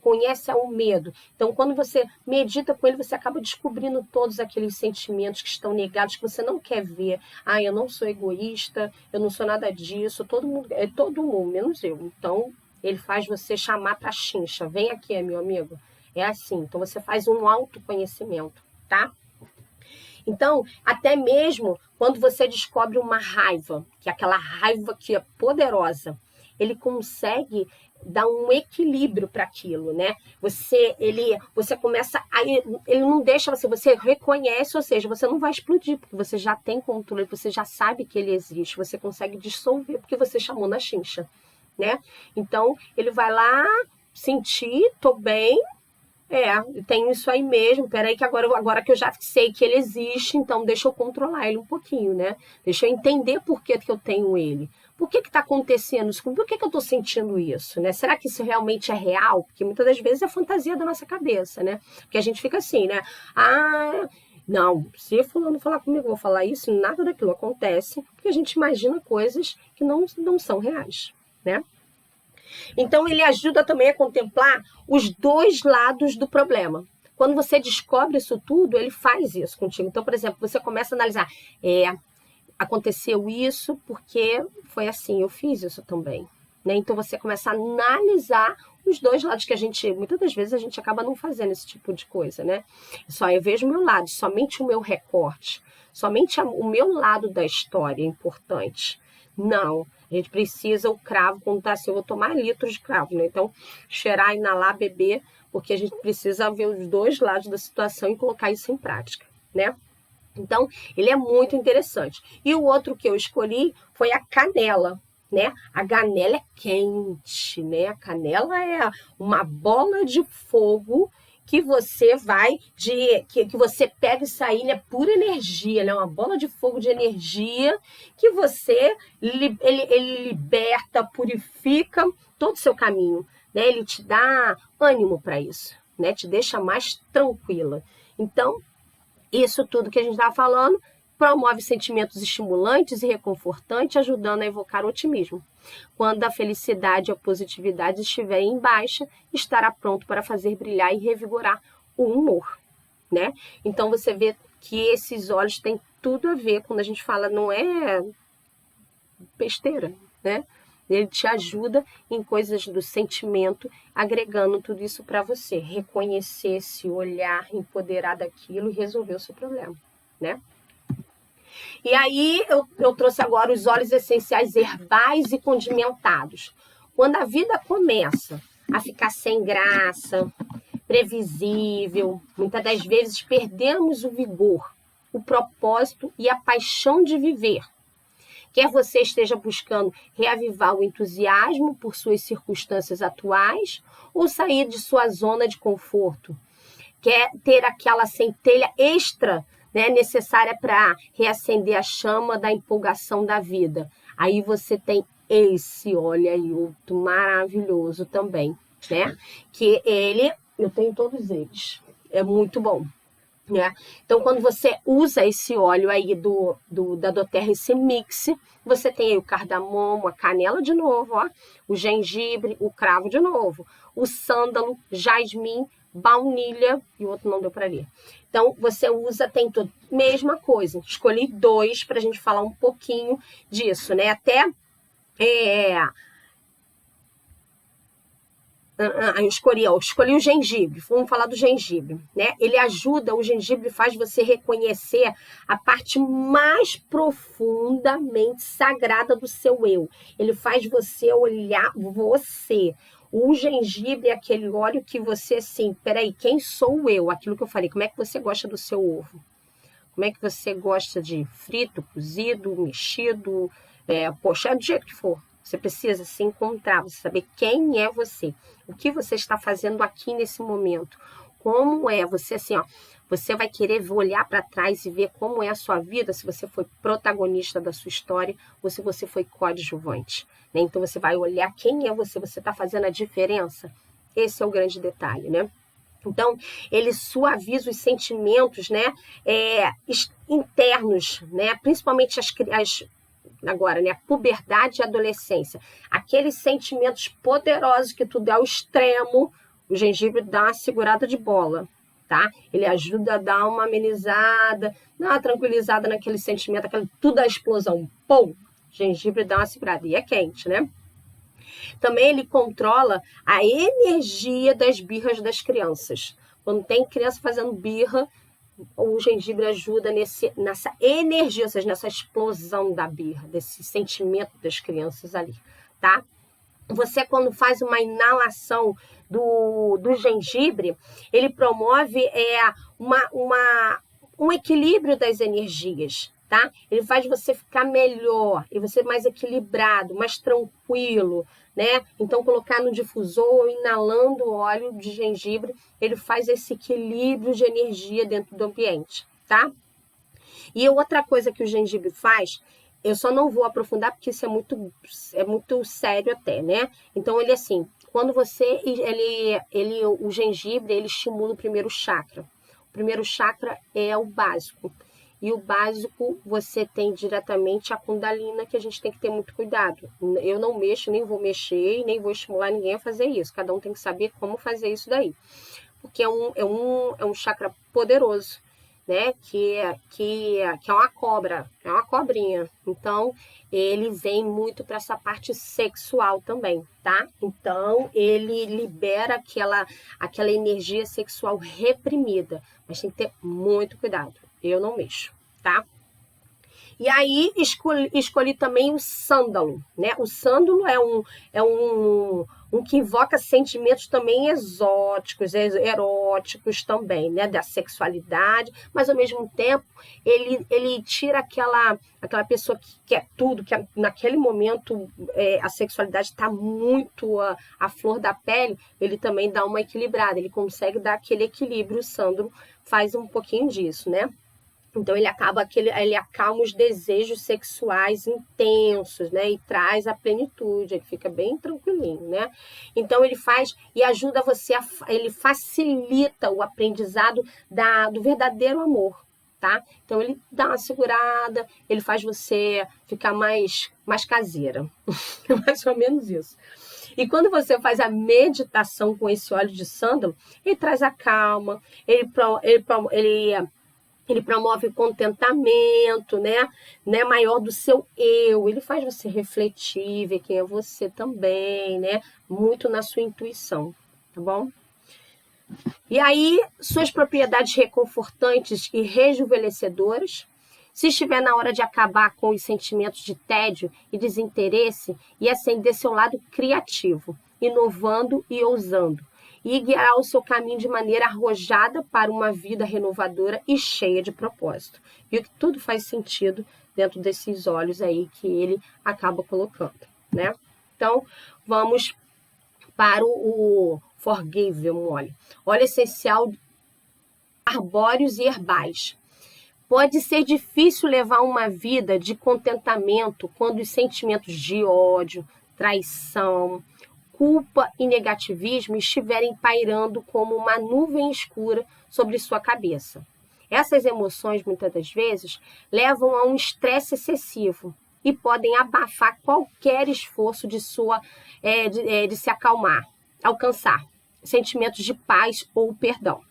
S1: conhece o medo. Então quando você medita com ele, você acaba descobrindo todos aqueles sentimentos que estão negados, que você não quer ver. Eu não sou egoísta, eu não sou nada disso, todo mundo, menos eu. Então ele faz você chamar para a chincha, vem aqui, meu amigo. É assim, então você faz um autoconhecimento, tá? Então, até mesmo quando você descobre uma raiva, que é aquela raiva que é poderosa, ele consegue dar um equilíbrio para aquilo, né? Você começa ele não deixa você reconhece, ou seja, você não vai explodir, porque você já tem controle, você já sabe que ele existe, você consegue dissolver, porque você chamou na chincha, né? Então, ele vai lá sentir, tô bem, tenho isso aí mesmo, peraí que agora que eu já sei que ele existe, então deixa eu controlar ele um pouquinho, né? Deixa eu entender por que eu tenho ele. Por que está acontecendo isso? Por que eu estou sentindo isso, né? Será que isso realmente é real? Porque muitas das vezes é fantasia da nossa cabeça, né? Porque a gente fica assim, né? Não, se fulano falar comigo, eu vou falar isso, nada daquilo acontece, porque a gente imagina coisas que não são reais, né? Então, ele ajuda também a contemplar os dois lados do problema. Quando você descobre isso tudo, ele faz isso contigo. Então, por exemplo, você começa a analisar, aconteceu isso porque foi assim, eu fiz isso também. Né? Então, você começa a analisar os dois lados que muitas das vezes a gente acaba não fazendo esse tipo de coisa, né? Eu vejo o meu lado, somente o meu recorte, somente o meu lado da história é importante. Não, a gente precisa, o cravo, quando está assim, eu vou tomar litros de cravo, né? Então, cheirar, inalar, beber, porque a gente precisa ver os dois lados da situação e colocar isso em prática, né? Então, ele é muito interessante. E o outro que eu escolhi foi a canela, né? A canela é quente, né? A canela é uma bola de fogo que você que você pega isso aí, né? Pura energia, né? Uma bola de fogo de energia que ele liberta, purifica todo o seu caminho, né? Ele te dá ânimo para isso, né? Te deixa mais tranquila. Então, isso tudo que a gente estava falando promove sentimentos estimulantes e reconfortantes, ajudando a evocar otimismo. Quando a felicidade e a positividade estiverem em baixa, estará pronto para fazer brilhar e revigorar o humor, né? Então você vê que esses óleos têm tudo a ver, quando a gente fala, não é besteira, né? Ele te ajuda em coisas do sentimento, agregando tudo isso para você reconhecer, se olhar, empoderar daquilo e resolver o seu problema, né? E aí eu trouxe agora os óleos essenciais herbais e condimentados. Quando a vida começa a ficar sem graça, previsível, muitas das vezes perdemos o vigor, o propósito e a paixão de viver. Quer você esteja buscando reavivar o entusiasmo por suas circunstâncias atuais ou sair de sua zona de conforto. Quer ter aquela centelha extra, né, necessária para reacender a chama da empolgação da vida. Aí você tem esse óleo aí, outro maravilhoso também, né? Que eu tenho todos eles, é muito bom. Né? Então, quando você usa esse óleo aí da doTERRA, esse mix, você tem aí o cardamomo, a canela de novo, ó, o gengibre, o cravo de novo, o sândalo, jasmim, baunilha, e o outro não deu para ler. Então, você usa, tem tudo. Mesma coisa, escolhi 2 para a gente falar um pouquinho disso, né? Até Eu escolhi o gengibre. Vamos falar do gengibre, né? Ele ajuda, o gengibre faz você reconhecer a parte mais profundamente sagrada do seu eu. Ele faz você olhar você. O gengibre é aquele óleo que você, assim, peraí, quem sou eu? Aquilo que eu falei, como é que você gosta do seu ovo? Como é que você gosta de frito, cozido, mexido, pochado, do jeito que for. Você precisa se encontrar, você saber quem é você, o que você está fazendo aqui nesse momento, como é você, assim, ó, você vai querer olhar para trás e ver como é a sua vida, se você foi protagonista da sua história ou se você foi coadjuvante, né? Então você vai olhar quem é você está fazendo a diferença? Esse é o grande detalhe, né? Então, ele suaviza os sentimentos, né, internos, né, principalmente agora, né, a puberdade e a adolescência. Aqueles sentimentos poderosos que tudo é ao extremo, o gengibre dá uma segurada de bola, tá? Ele ajuda a dar uma amenizada, dar uma tranquilizada naquele sentimento, tudo a explosão. Pum! O gengibre dá uma segurada. E é quente, né? Também ele controla a energia das birras das crianças. Quando tem criança fazendo birra, o gengibre ajuda nessa energia, ou seja, nessa explosão da birra, desse sentimento das crianças ali, tá? Você, quando faz uma inalação do gengibre, ele promove um equilíbrio das energias, tá? Ele faz você ficar melhor, e você mais equilibrado, mais tranquilo, né? Então, colocar no difusor ou inalando óleo de gengibre, ele faz esse equilíbrio de energia dentro do ambiente, tá? E outra coisa que o gengibre faz, eu só não vou aprofundar porque isso é muito sério até, né? Então, ele assim, quando você, o gengibre, ele estimula o primeiro chakra. O primeiro chakra é o básico. E o básico, você tem diretamente a Kundalina, que a gente tem que ter muito cuidado. Eu não mexo, nem vou mexer, nem vou estimular ninguém a fazer isso. Cada um tem que saber como fazer isso daí. Porque é um chakra poderoso, né? Que é uma cobra, é uma cobrinha. Então, ele vem muito para essa parte sexual também, tá? Então, ele libera aquela energia sexual reprimida. Mas tem que ter muito cuidado. Eu não mexo, tá? E aí escolhi também o sândalo, né? O sândalo é um que invoca sentimentos também exóticos, eróticos também, né? Da sexualidade, mas ao mesmo tempo ele tira aquela pessoa que quer tudo, que naquele momento a sexualidade está muito à flor da pele, ele também dá uma equilibrada, ele consegue dar aquele equilíbrio, o sândalo faz um pouquinho disso, né? Então, ele acalma os desejos sexuais intensos, né? E traz a plenitude, ele fica bem tranquilinho, né? Então, ele faz e ajuda você, ele facilita o aprendizado do verdadeiro amor, tá? Então, ele dá uma segurada, ele faz você ficar mais caseira. Mais ou menos isso. E quando você faz a meditação com esse óleo de sândalo, ele traz a calma, ele promove o contentamento, né, maior do seu eu. Ele faz você refletir, ver quem é você também, né? Muito na sua intuição, tá bom? E aí, suas propriedades reconfortantes e rejuvenescedoras. Se estiver na hora de acabar com os sentimentos de tédio e desinteresse e acender seu lado criativo, inovando e ousando, e guiará o seu caminho de maneira arrojada para uma vida renovadora e cheia de propósito. Viu que tudo faz sentido dentro desses olhos aí que ele acaba colocando, né? Então, vamos para o Forgive, óleo essencial, arbóreos e herbais. Pode ser difícil levar uma vida de contentamento quando os sentimentos de ódio, traição, culpa e negativismo estiverem pairando como uma nuvem escura sobre sua cabeça. Essas emoções, muitas das vezes, levam a um estresse excessivo e podem abafar qualquer esforço de se alcançar sentimentos de paz ou perdão.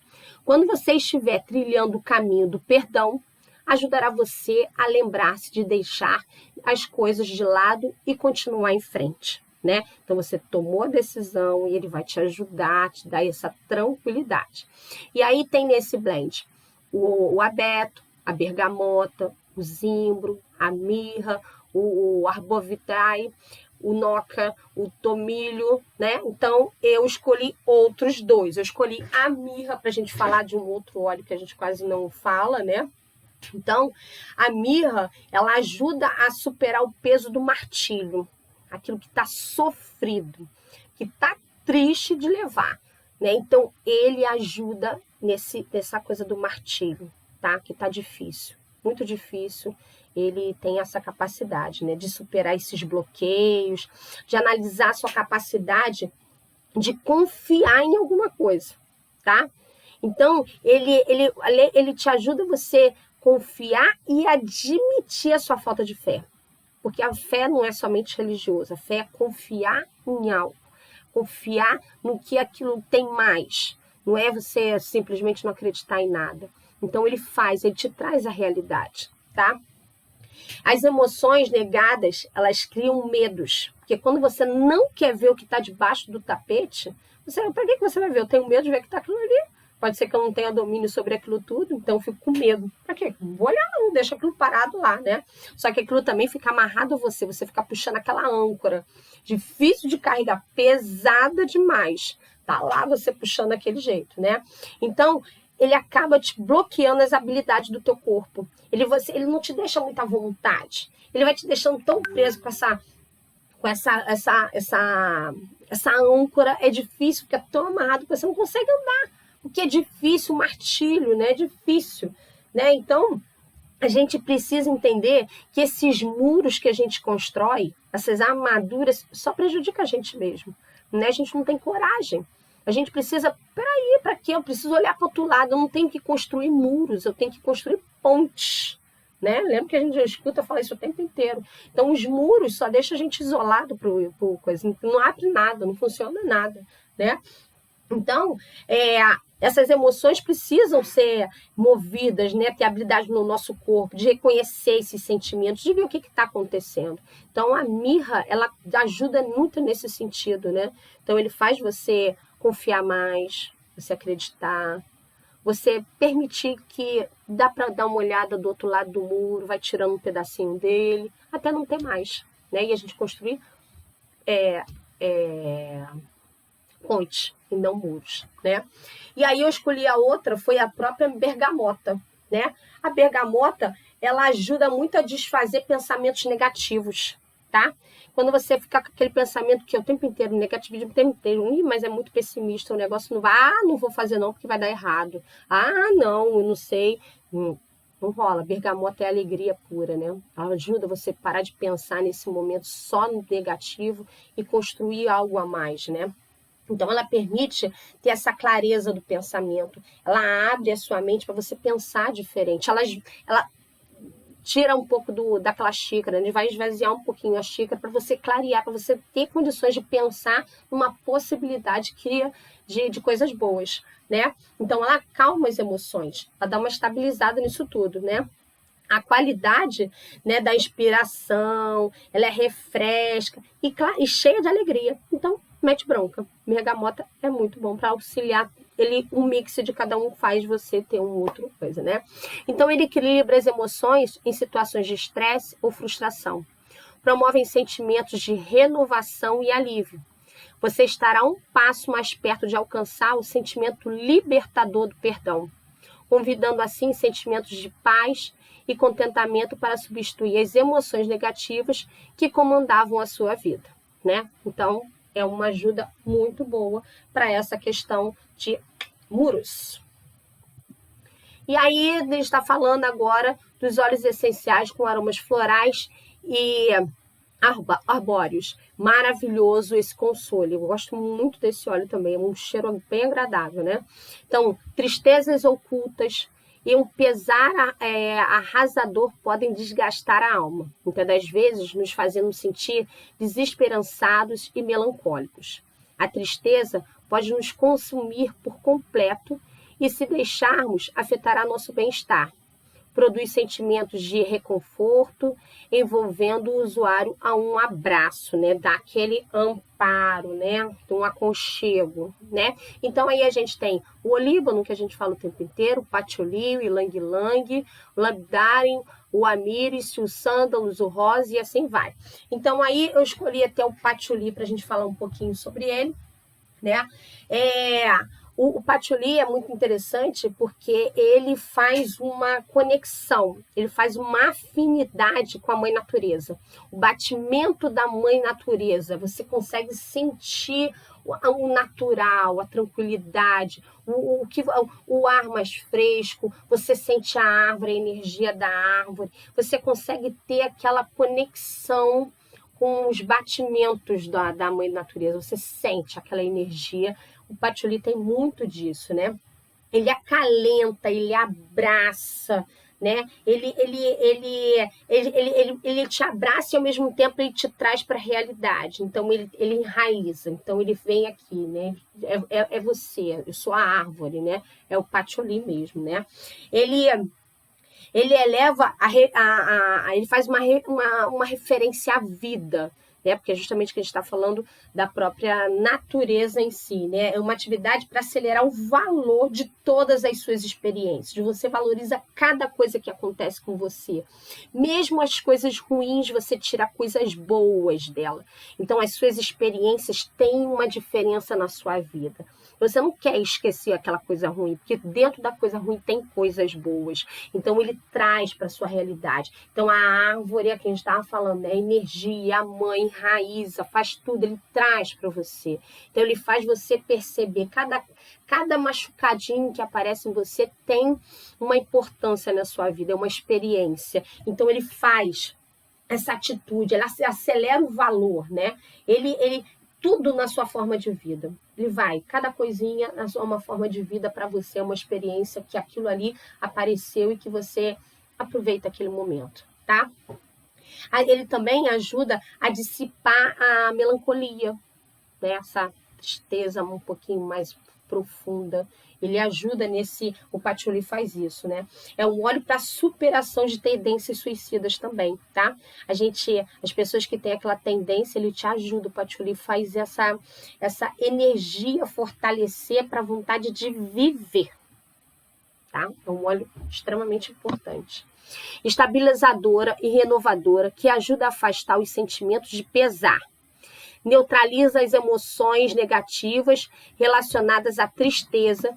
S1: Quando você estiver trilhando o caminho do perdão, ajudará você a lembrar-se de deixar as coisas de lado e continuar em frente. né? Então você tomou a decisão e ele vai te ajudar, te dar essa tranquilidade. E aí tem nesse blend o abeto, a bergamota, o zimbro, a mirra, o arbovitae, o noca, o tomilho, né? Então eu escolhi outros dois. Eu escolhi a mirra para a gente falar de um outro óleo que a gente quase não fala, né? Então a mirra, ela ajuda a superar o peso do martírio, aquilo que está sofrido, que está triste de levar, né? Então ele ajuda nessa coisa do martírio, tá? Que está difícil, muito difícil. Ele tem essa capacidade, né, de superar esses bloqueios, de analisar a sua capacidade de confiar em alguma coisa, tá? Então, ele te ajuda você confiar e admitir a sua falta de fé. Porque a fé não é somente religiosa, a fé é confiar em algo, confiar no que aquilo tem mais. Não é você simplesmente não acreditar em nada. Então, ele te traz a realidade, tá? As emoções negadas, elas criam medos. Porque quando você não quer ver o que está debaixo do tapete, para que você vai ver? Eu tenho medo de ver o que está aquilo ali. Pode ser que eu não tenha domínio sobre aquilo tudo, então eu fico com medo. Para quê? Não vou olhar não, deixa aquilo parado lá, né? Só que aquilo também fica amarrado a você fica puxando aquela âncora. Difícil de carregar, pesada demais. Tá lá você puxando daquele jeito, né? Então, ele acaba te bloqueando as habilidades do teu corpo. Ele não te deixa muita vontade. Ele vai te deixando tão preso com essa âncora. É difícil, porque é tão amarrado que você não consegue andar. Porque é difícil, o martírio, né? É difícil, né? Então, a gente precisa entender que esses muros que a gente constrói, essas armaduras, só prejudica a gente mesmo, né? A gente não tem coragem. A gente precisa, para quê? Eu preciso olhar para o outro lado, eu não tenho que construir muros, eu tenho que construir pontes, né? Lembra que a gente escuta falar isso o tempo inteiro. Então, os muros só deixam a gente isolado por coisa, não abre nada, não funciona nada, né? Então, essas emoções precisam ser movidas, né? Ter habilidade no nosso corpo, de reconhecer esses sentimentos, de ver o que está acontecendo. Então, a mirra, ela ajuda muito nesse sentido, né? Então, ele faz você confiar mais, você acreditar, você permitir que dá para dar uma olhada do outro lado do muro, vai tirando um pedacinho dele, até não ter mais, né? E a gente construir pontes e não muros, né? E aí eu escolhi a outra, foi a própria bergamota, né? A bergamota, ela ajuda muito a desfazer pensamentos negativos, tá? Quando você fica com aquele pensamento que é o tempo inteiro negativo, o tempo inteiro, mas é muito pessimista, o negócio não vai, não vou fazer não porque vai dar errado. Não, eu não sei. Não rola. Bergamota é alegria pura, né? Ela ajuda você a parar de pensar nesse momento só no negativo e construir algo a mais, né? Então, ela permite ter essa clareza do pensamento. Ela abre a sua mente para você pensar diferente. Ela tira um pouco daquela xícara, né? Vai esvaziar um pouquinho a xícara para você clarear, para você ter condições de pensar numa possibilidade de coisas boas, né? Então, ela acalma as emoções. Ela dá uma estabilizada nisso tudo, né? A qualidade, né, da inspiração, ela é refresca e cheia de alegria. Então, mete bronca. Bergamota é muito bom para auxiliar. Um mix de cada um faz você ter outra coisa, né? Então, ele equilibra as emoções em situações de estresse ou frustração. Promovem sentimentos de renovação e alívio. Você estará um passo mais perto de alcançar o sentimento libertador do perdão, convidando assim sentimentos de paz e contentamento para substituir as emoções negativas que comandavam a sua vida, né? Então, é uma ajuda muito boa para essa questão de muros. E aí, a gente está falando agora dos óleos essenciais com aromas florais e arbóreos. Maravilhoso esse console. Eu gosto muito desse óleo também. É um cheiro bem agradável, né? Então, tristezas ocultas e um pesar arrasador podem desgastar a alma, muitas das vezes nos fazendo sentir desesperançados e melancólicos. A tristeza pode nos consumir por completo e, se deixarmos, afetará nosso bem-estar. produz sentimentos de reconforto, envolvendo o usuário a um abraço, né? Dá aquele amparo, né? Um aconchego, né? Então aí a gente tem o olíbano, que a gente fala o tempo inteiro, o patchouli, o ylang-ylang, o labdarim, o amíris, o sândalos, o rosa e assim vai. Então aí eu escolhi até o patchouli para a gente falar um pouquinho sobre ele, né? O patchouli é muito interessante porque ele faz uma conexão, ele faz uma afinidade com a mãe natureza. O batimento da mãe natureza, você consegue sentir o natural, a tranquilidade, o ar mais fresco, você sente a árvore, a energia da árvore, você consegue ter aquela conexão com os batimentos da mãe natureza, você sente aquela energia. O patchouli tem muito disso, né? Ele acalenta, ele abraça, né? Ele te abraça e ao mesmo tempo ele te traz para a realidade. Então ele enraiza, então ele vem aqui, né? É você, eu sou a árvore, né? É o patchouli mesmo, né? Ele eleva, ele faz uma referência à vida, né? Porque é justamente que a gente está falando da própria natureza em si, né? É uma atividade para acelerar o valor de todas as suas experiências. Você valoriza cada coisa que acontece com você. Mesmo as coisas ruins, você tira coisas boas dela. Então, as suas experiências têm uma diferença na sua vida. Você não quer esquecer aquela coisa ruim, porque dentro da coisa ruim tem coisas boas. Então, ele traz para a sua realidade. Então, a árvore, é que a gente estava falando, né? A energia, a mãe, raiza, faz tudo, ele traz para você. Então, ele faz você perceber, cada machucadinho que aparece em você tem uma importância na sua vida, é uma experiência. Então, ele faz essa atitude, ele acelera o valor, né? Ele tudo na sua forma de vida. Ele vai, cada coisinha é uma forma de vida para você, é uma experiência que aquilo ali apareceu e que você aproveita aquele momento, tá? Ele também ajuda a dissipar a melancolia, né? Essa tristeza um pouquinho mais profunda. Ele ajuda o patchouli faz isso, né? É um óleo para superação de tendências suicidas também, tá? As pessoas que têm aquela tendência, ele te ajuda, o patchouli faz essa energia fortalecer para a vontade de viver, tá? É um óleo extremamente importante. Estabilizadora e renovadora, que ajuda a afastar os sentimentos de pesar. Neutraliza as emoções negativas relacionadas à tristeza,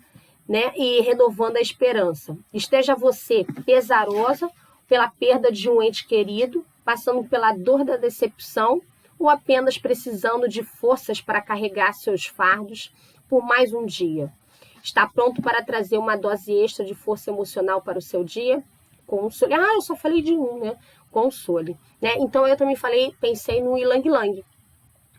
S1: né? E renovando a esperança. Esteja você pesarosa pela perda de um ente querido, passando pela dor da decepção ou apenas precisando de forças para carregar seus fardos por mais um dia. Está pronto para trazer uma dose extra de força emocional para o seu dia? Console. Eu só falei de um, né? Console. Né? Então eu também pensei no ylang-ylang.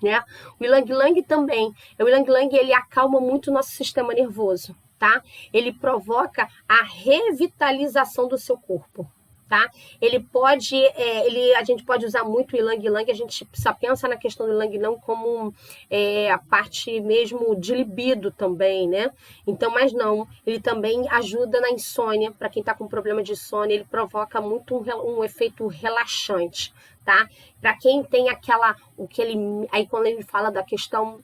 S1: Né? O ylang-ylang também. O ylang-ylang ele acalma muito o nosso sistema nervoso, tá? Ele provoca a revitalização do seu corpo, tá? A gente pode usar muito o ylang-ylang, a gente só pensa na questão do ylang-ylang como a parte mesmo de libido também, né? Então, mas não, ele também ajuda na insônia, para quem tá com problema de insônia, ele provoca muito um efeito relaxante, tá? Para quem tem aí quando ele fala da questão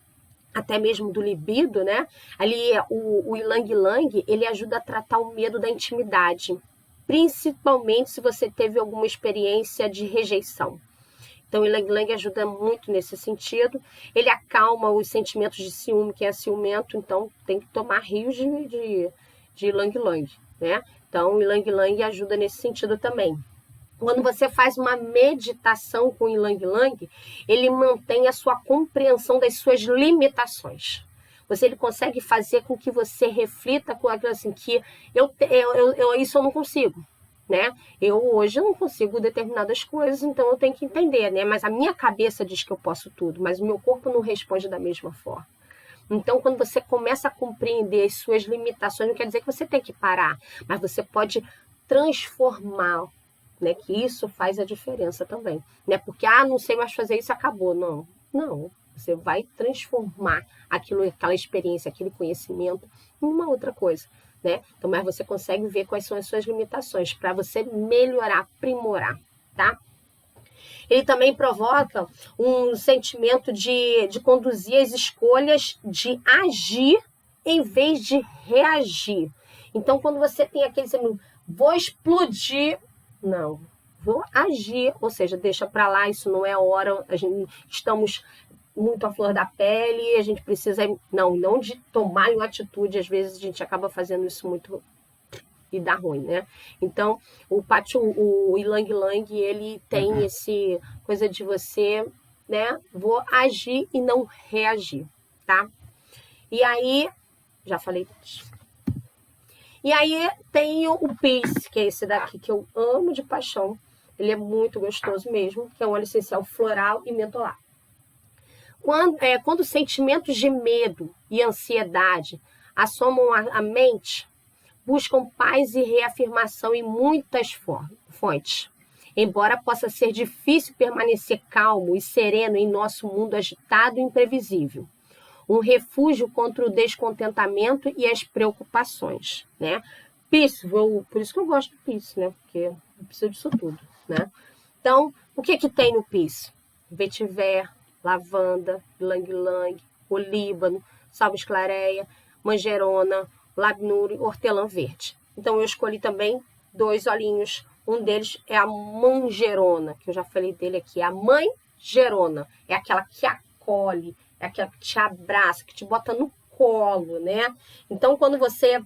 S1: até mesmo do libido, né? Ali o ylang-ylang, ele ajuda a tratar o medo da intimidade, principalmente se você teve alguma experiência de rejeição. Então, o ylang-ylang ajuda muito nesse sentido. Ele acalma os sentimentos de ciúme, quem é ciumento, então tem que tomar rios de ylang-ylang, né? Então, o ylang-ylang ajuda nesse sentido também. Quando você faz uma meditação com o ylang-ylang, ele mantém a sua compreensão das suas limitações. Ele consegue fazer com que você reflita com aquilo assim, que isso eu não consigo, né? Hoje eu não consigo determinadas coisas, então eu tenho que entender, né? Mas a minha cabeça diz que eu posso tudo, mas o meu corpo não responde da mesma forma. Então, quando você começa a compreender as suas limitações, não quer dizer que você tem que parar, mas você pode transformar, né, que isso faz a diferença também, né? Porque não sei mais fazer isso, acabou. Não, você vai transformar aquela experiência, aquele conhecimento em uma outra coisa, né? Então, mas você consegue ver quais são as suas limitações para você melhorar, aprimorar, tá? Ele também provoca um sentimento de conduzir as escolhas, de agir em vez de reagir. Então, quando você tem aquele sentimento, vou explodir, não, vou agir, ou seja, deixa para lá, isso não é hora, estamos muito à flor da pele, a gente precisa, não de tomar uma atitude, às vezes a gente acaba fazendo isso muito e dá ruim, né? Então, o Ylang Ylang, ele tem esse coisa de você, né? Vou agir e não reagir, tá? E aí, já falei. E aí tem o Peace, que é esse daqui que eu amo de paixão. Ele é muito gostoso mesmo, que é um óleo essencial floral e mentolado. Quando sentimentos de medo e ansiedade assomam a mente, buscam paz e reafirmação em muitas fontes. Embora possa ser difícil permanecer calmo e sereno em nosso mundo agitado e imprevisível. Um refúgio contra o descontentamento e as preocupações, né? Peace, por isso que eu gosto do Peace, né? Porque eu preciso disso tudo, né? Então, o que tem no Peace? Vetiver, lavanda, Ylang Ylang, olíbano, salvia-esclareia, manjerona, labnure, hortelã verde. Então, eu escolhi também 2 olhinhos. Um deles é a manjerona, que eu já falei dele aqui. A mãe gerona é aquela que acolhe, é aquela que te abraça, que te bota no colo, né? Então, quando você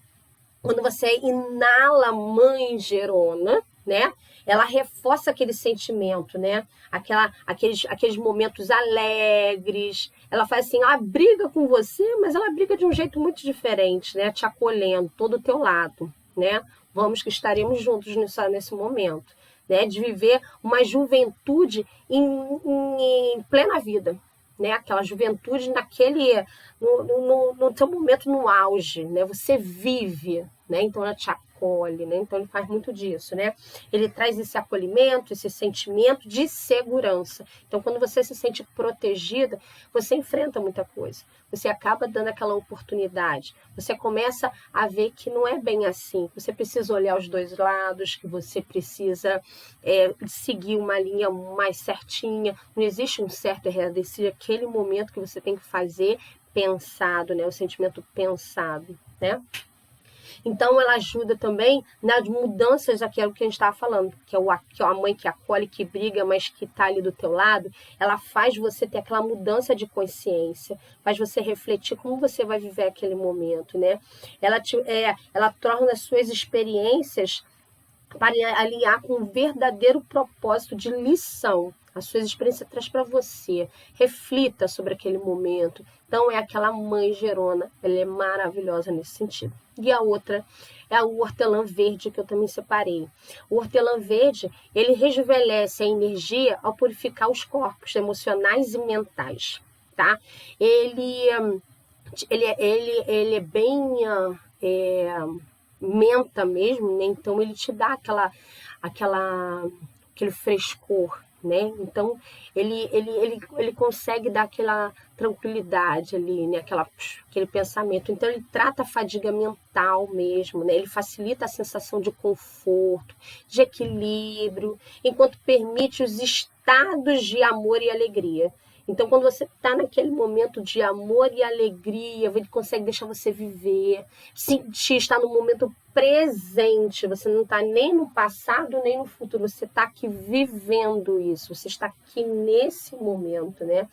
S1: inala manjerona, né? Ela reforça aquele sentimento, né? Aqueles momentos alegres. Ela faz assim, ela briga com você, mas ela briga de um jeito muito diferente, né? Te acolhendo, todo o teu lado, né? Vamos que estaremos juntos nesse momento, né? De viver uma juventude em plena vida, né? Aquela juventude no teu momento no auge, né? Você vive, né? Então ela te acolhe, né? Então ele faz muito disso, né? Ele traz esse acolhimento, esse sentimento de segurança. Então quando você se sente protegida, você enfrenta muita coisa. Você acaba dando aquela oportunidade. Você começa a ver que não é bem assim. Você precisa olhar os 2 lados, que você precisa seguir uma linha mais certinha. Não existe um certo e errado. Existe aquele momento que você tem que fazer pensado, né? O sentimento pensado, né? Então, ela ajuda também nas mudanças daquilo que a gente estava falando, que é a mãe que acolhe, que briga, mas que está ali do teu lado. Ela faz você ter aquela mudança de consciência, faz você refletir como você vai viver aquele momento, né? Ela torna as suas experiências para alinhar com um verdadeiro propósito de lição. A sua experiência traz para você. Reflita sobre aquele momento. Então, é aquela mãe gerona. Ela é maravilhosa nesse sentido. E a outra é o hortelã verde, que eu também separei. O hortelã verde, ele rejuvenesce a energia ao purificar os corpos emocionais e mentais, tá? Ele é bem... menta mesmo, né? Então ele te dá aquele frescor, né? Então ele consegue dar aquela tranquilidade ali, né? Aquele pensamento. Então ele trata a fadiga mental mesmo, né? Ele facilita a sensação de conforto, de equilíbrio, enquanto permite os estados de amor e alegria. Então, quando você está naquele momento de amor e alegria, ele consegue deixar você viver, sentir, estar no momento presente. Você não está nem no passado, nem no futuro. Você está aqui vivendo isso. Você está aqui nesse momento, né?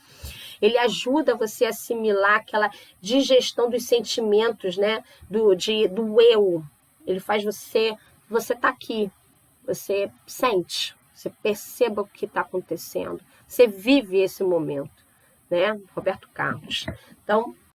S1: Ele ajuda você a assimilar aquela digestão dos sentimentos, né? Do eu. Ele faz você tá aqui. Você sente. Você perceba o que está acontecendo. Você vive esse momento, né? Roberto Carlos. Então,